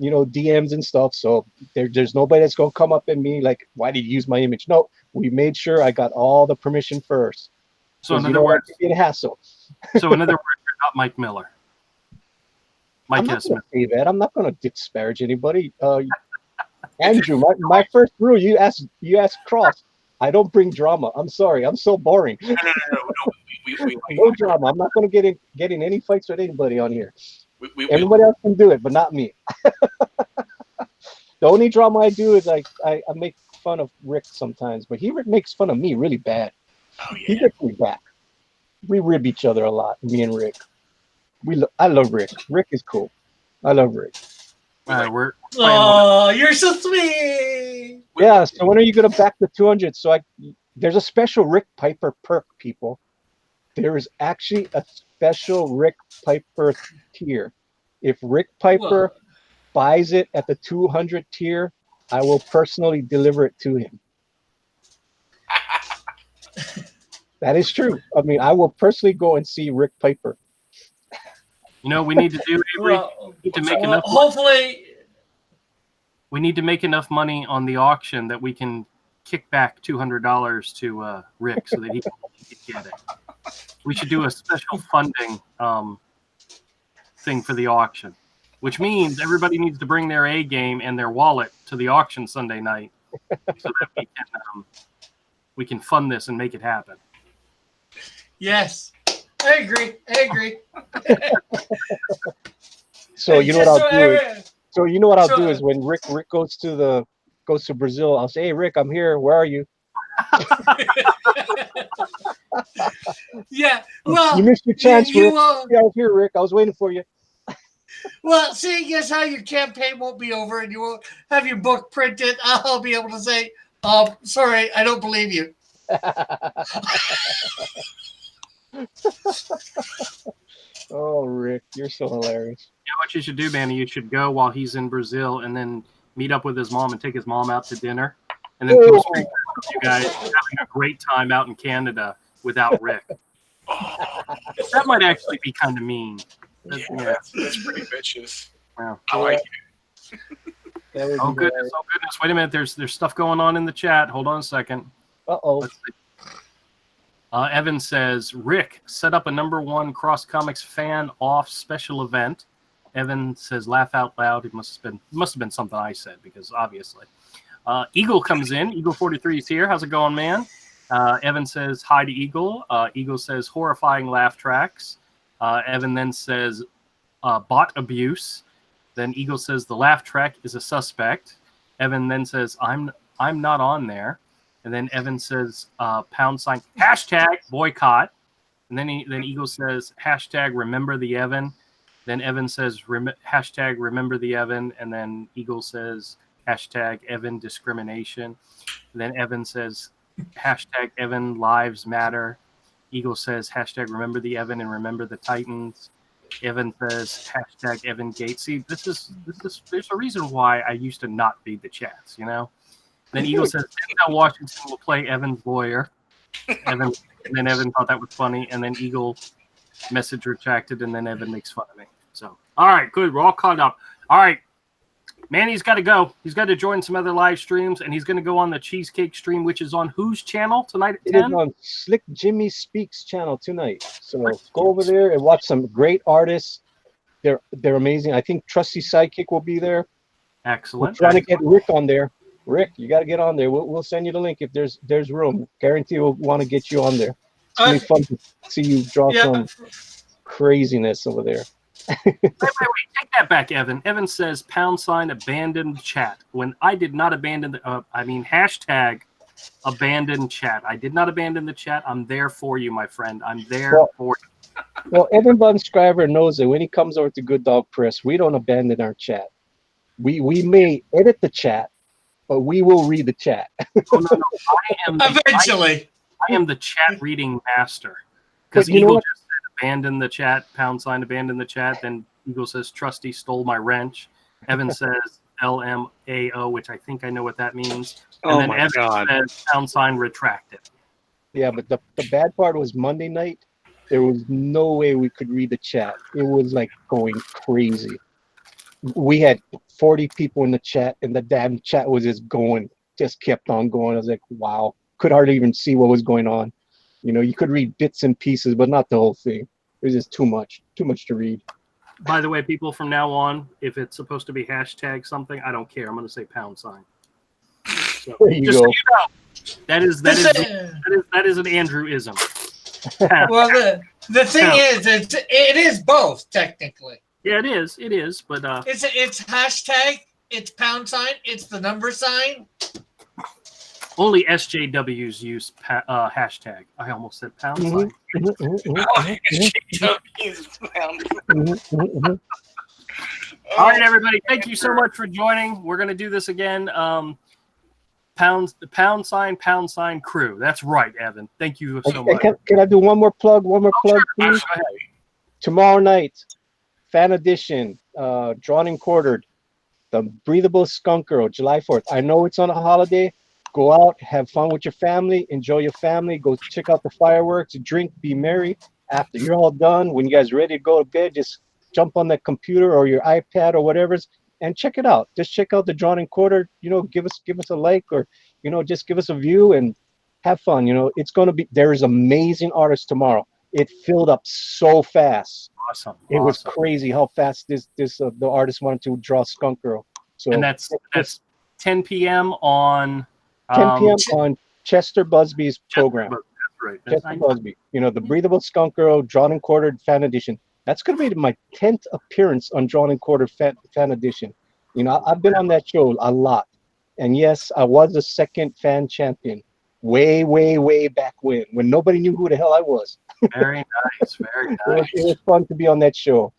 DMs and stuff. So there's nobody that's gonna come up at me like, why did you use my image? No, we made sure I got all the permission first. So in other words, it's a hassle. So in other words, you're not Mike Miller. Mike S. Miller. Say that. I'm not gonna disparage anybody. Andrew, my first rule, you ask Cross. I don't bring drama. I'm sorry. I'm so boring. No. No drama. I'm not gonna get in any fights with anybody on here. Everybody else can do it, but not me. The only drama I do is I make fun of Rick sometimes, but he makes fun of me really bad. Oh, yeah. He gets me back. We rib each other a lot, me and Rick. I love Rick. Rick is cool. I love Rick. All right, oh, you're so sweet. Yeah. So when are you gonna back the 200? So there's a special Rick Piper perk, people. There is actually a special Rick Piper tier. If Rick Piper buys it at the 200 tier, I will personally deliver it to him. That is true. I mean, I will personally go and see Rick Piper. You know, we need to do hopefully we need to make enough money on the auction that we can kick back $200 to Rick so that he can get it. We should do a special funding thing for the auction, which means everybody needs to bring their A game and their wallet to the auction Sunday night so that we can fund this and make it happen. Yes, I agree. So you know what I'll do is, do is when Rick goes to Brazil, I'll say, "Hey Rick, I'm here. Where are you?" Yeah. Well, you missed your chance, Rick. Yeah, I was here, Rick. I was waiting for you. Well, seeing as how your campaign won't be over and you won't have your book printed, I'll be able to say, sorry, I don't believe you. Oh, Rick, you're so hilarious. You know what you should do, Manny? You should go while he's in Brazil and then meet up with his mom and take his mom out to dinner. And then post pictures of you guys having a great time out in Canada without Rick. That might actually be kind of mean. That's pretty vicious. Wow. I like it. Oh goodness! Wait a minute. There's stuff going on in the chat. Hold on a second. Uh-oh. Evan says, Rick, set up a #1 Cross Comics fan off special event. Evan says, laugh out loud. It must have been something I said, because obviously. Eagle comes in. Eagle 43 is here. How's it going, man? Evan says hi to Eagle. Eagle says horrifying laugh tracks. Evan then says bot abuse. Then Eagle says the laugh track is a suspect. Evan then says I'm not on there. And then Evan says # hashtag boycott. And then Eagle says hashtag remember the Evan. Then Evan says hashtag remember the Evan. And then Eagle says hashtag Evan discrimination. And then Evan says hashtag Evan lives matter. Eagle says hashtag remember the Evan and remember the Titans. Evan says hashtag Evan Gates. See, this is there's a reason why I used to not read the chats, you know. Then Eagle says Denzel Washington will play Evan's lawyer. And then Evan thought that was funny, and then Eagle message retracted, and then Evan makes fun of me. So all right, good, we're all caught up. All right, Manny's got to go. He's got to join some other live streams, and he's going to go on the cheesecake stream, which is on whose channel tonight at 10? It is on Slick Jimmy Speaks channel tonight. So go over there and watch some great artists. They're amazing. I think Trusty Sidekick will be there. Excellent. We're trying to get Rick on there. Rick, you got to get on there. We'll send you the link if there's room. Guarantee we'll want to get you on there. It's going to be fun to see you draw some craziness over there. Wait, take that back, Evan. Evan says # abandoned chat. When I did not abandon hashtag abandoned chat. I did not abandon the chat. I'm there for you, my friend. I'm there for you. Well, Evan Von Scriver knows that when he comes over to Good Dog Press, we don't abandon our chat. We may edit the chat, but we will read the chat. Oh, no. Eventually. I am the chat reading master. Because Eagle just said abandon the chat, # abandon the chat. Then Eagle says Trusty stole my wrench. Evan says LMAO, which I think I know what that means. And then Evan says # retracted. Yeah, but the bad part was Monday night. There was no way we could read the chat. It was like going crazy. We had 40 people in the chat, and the damn chat was just kept on going. I was like, wow, could hardly even see what was going on. You know, you could read bits and pieces, but not the whole thing. It was just too much to read. By the way, people, from now on, if it's supposed to be hashtag something, I don't care. I'm going to say #. So, there you go. So you know, that is an Andrew-ism. Well, the thing is, it is both technically. Yeah, it is, but it's hashtag, it's #, it's the number sign. Only SJWs use hashtag. I almost said #. All right, everybody. Thank you so much for joining. We're going to do this again. # crew. That's right, Evan. Thank you so much. Can I do one more plug? Please? Sure. Tomorrow night, fan edition, drawn and quartered, the Breathable Skunk Girl, July 4th. I know it's on a holiday. Go out, have fun with your family, enjoy your family, go check out the fireworks, drink, be merry. After you're all done, when you guys are ready to go to bed, just jump on that computer or your iPad or whatever and check it out. Just check out the drawn and quartered. You know, give us a like, or just give us a view and have fun. You know, it's going to be, there is amazing artists tomorrow. It filled up so fast. Awesome. It was crazy how fast the artist wanted to draw Skunk Girl. So, and that's 10 p.m. on 10 p.m. on Chester Busby's program. That's right. Chester Busby. You know, the Breathable Skunk Girl, drawn and quartered fan edition. That's going to be my 10th appearance on drawn and quartered fan edition. You know, I've been on that show a lot. And yes, I was the second fan champion way, way, way back when nobody knew who the hell I was. Very nice. Very nice. It was fun to be on that show.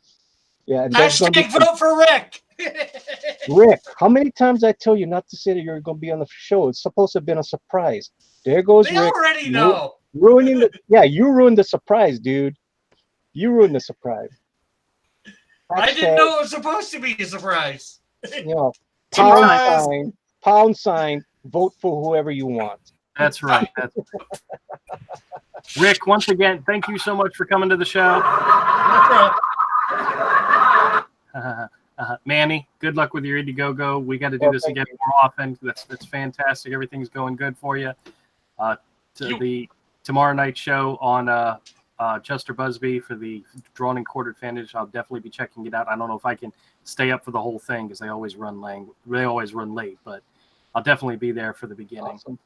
Yeah. And hashtag vote for Rick. Rick, how many times I tell you not to say that you're going to be on the show? It's supposed to have been a surprise. There goes They Rick. already know. You ruined the surprise, dude. You ruined the surprise. I didn't know it was supposed to be a surprise. You know, Surprise. #, vote for whoever you want. That's right. Rick, once again, thank you so much for coming to the show. Manny, good luck with your IndieGoGo. We got to do this again more often. That's fantastic. Everything's going good for you. To the tomorrow night show on Chester Busby for the drawn and quartered fan edition. I'll definitely be checking it out. I don't know if I can stay up for the whole thing because they always run late. But I'll definitely be there for the beginning. Awesome.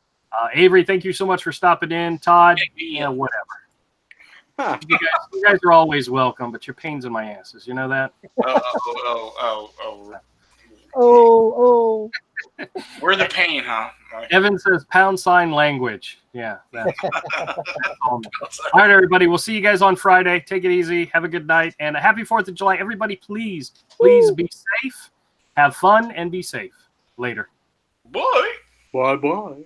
Avery, thank you so much for stopping in. Todd, yeah, whatever. You guys are always welcome, but you're pains in my asses. You know that? Oh. We're the pain, huh? Evan says # language. Yeah. That's all. All right, everybody. We'll see you guys on Friday. Take it easy. Have a good night. And a happy 4th of July. Everybody, please be safe. Have fun and be safe. Later. Bye. Bye-bye.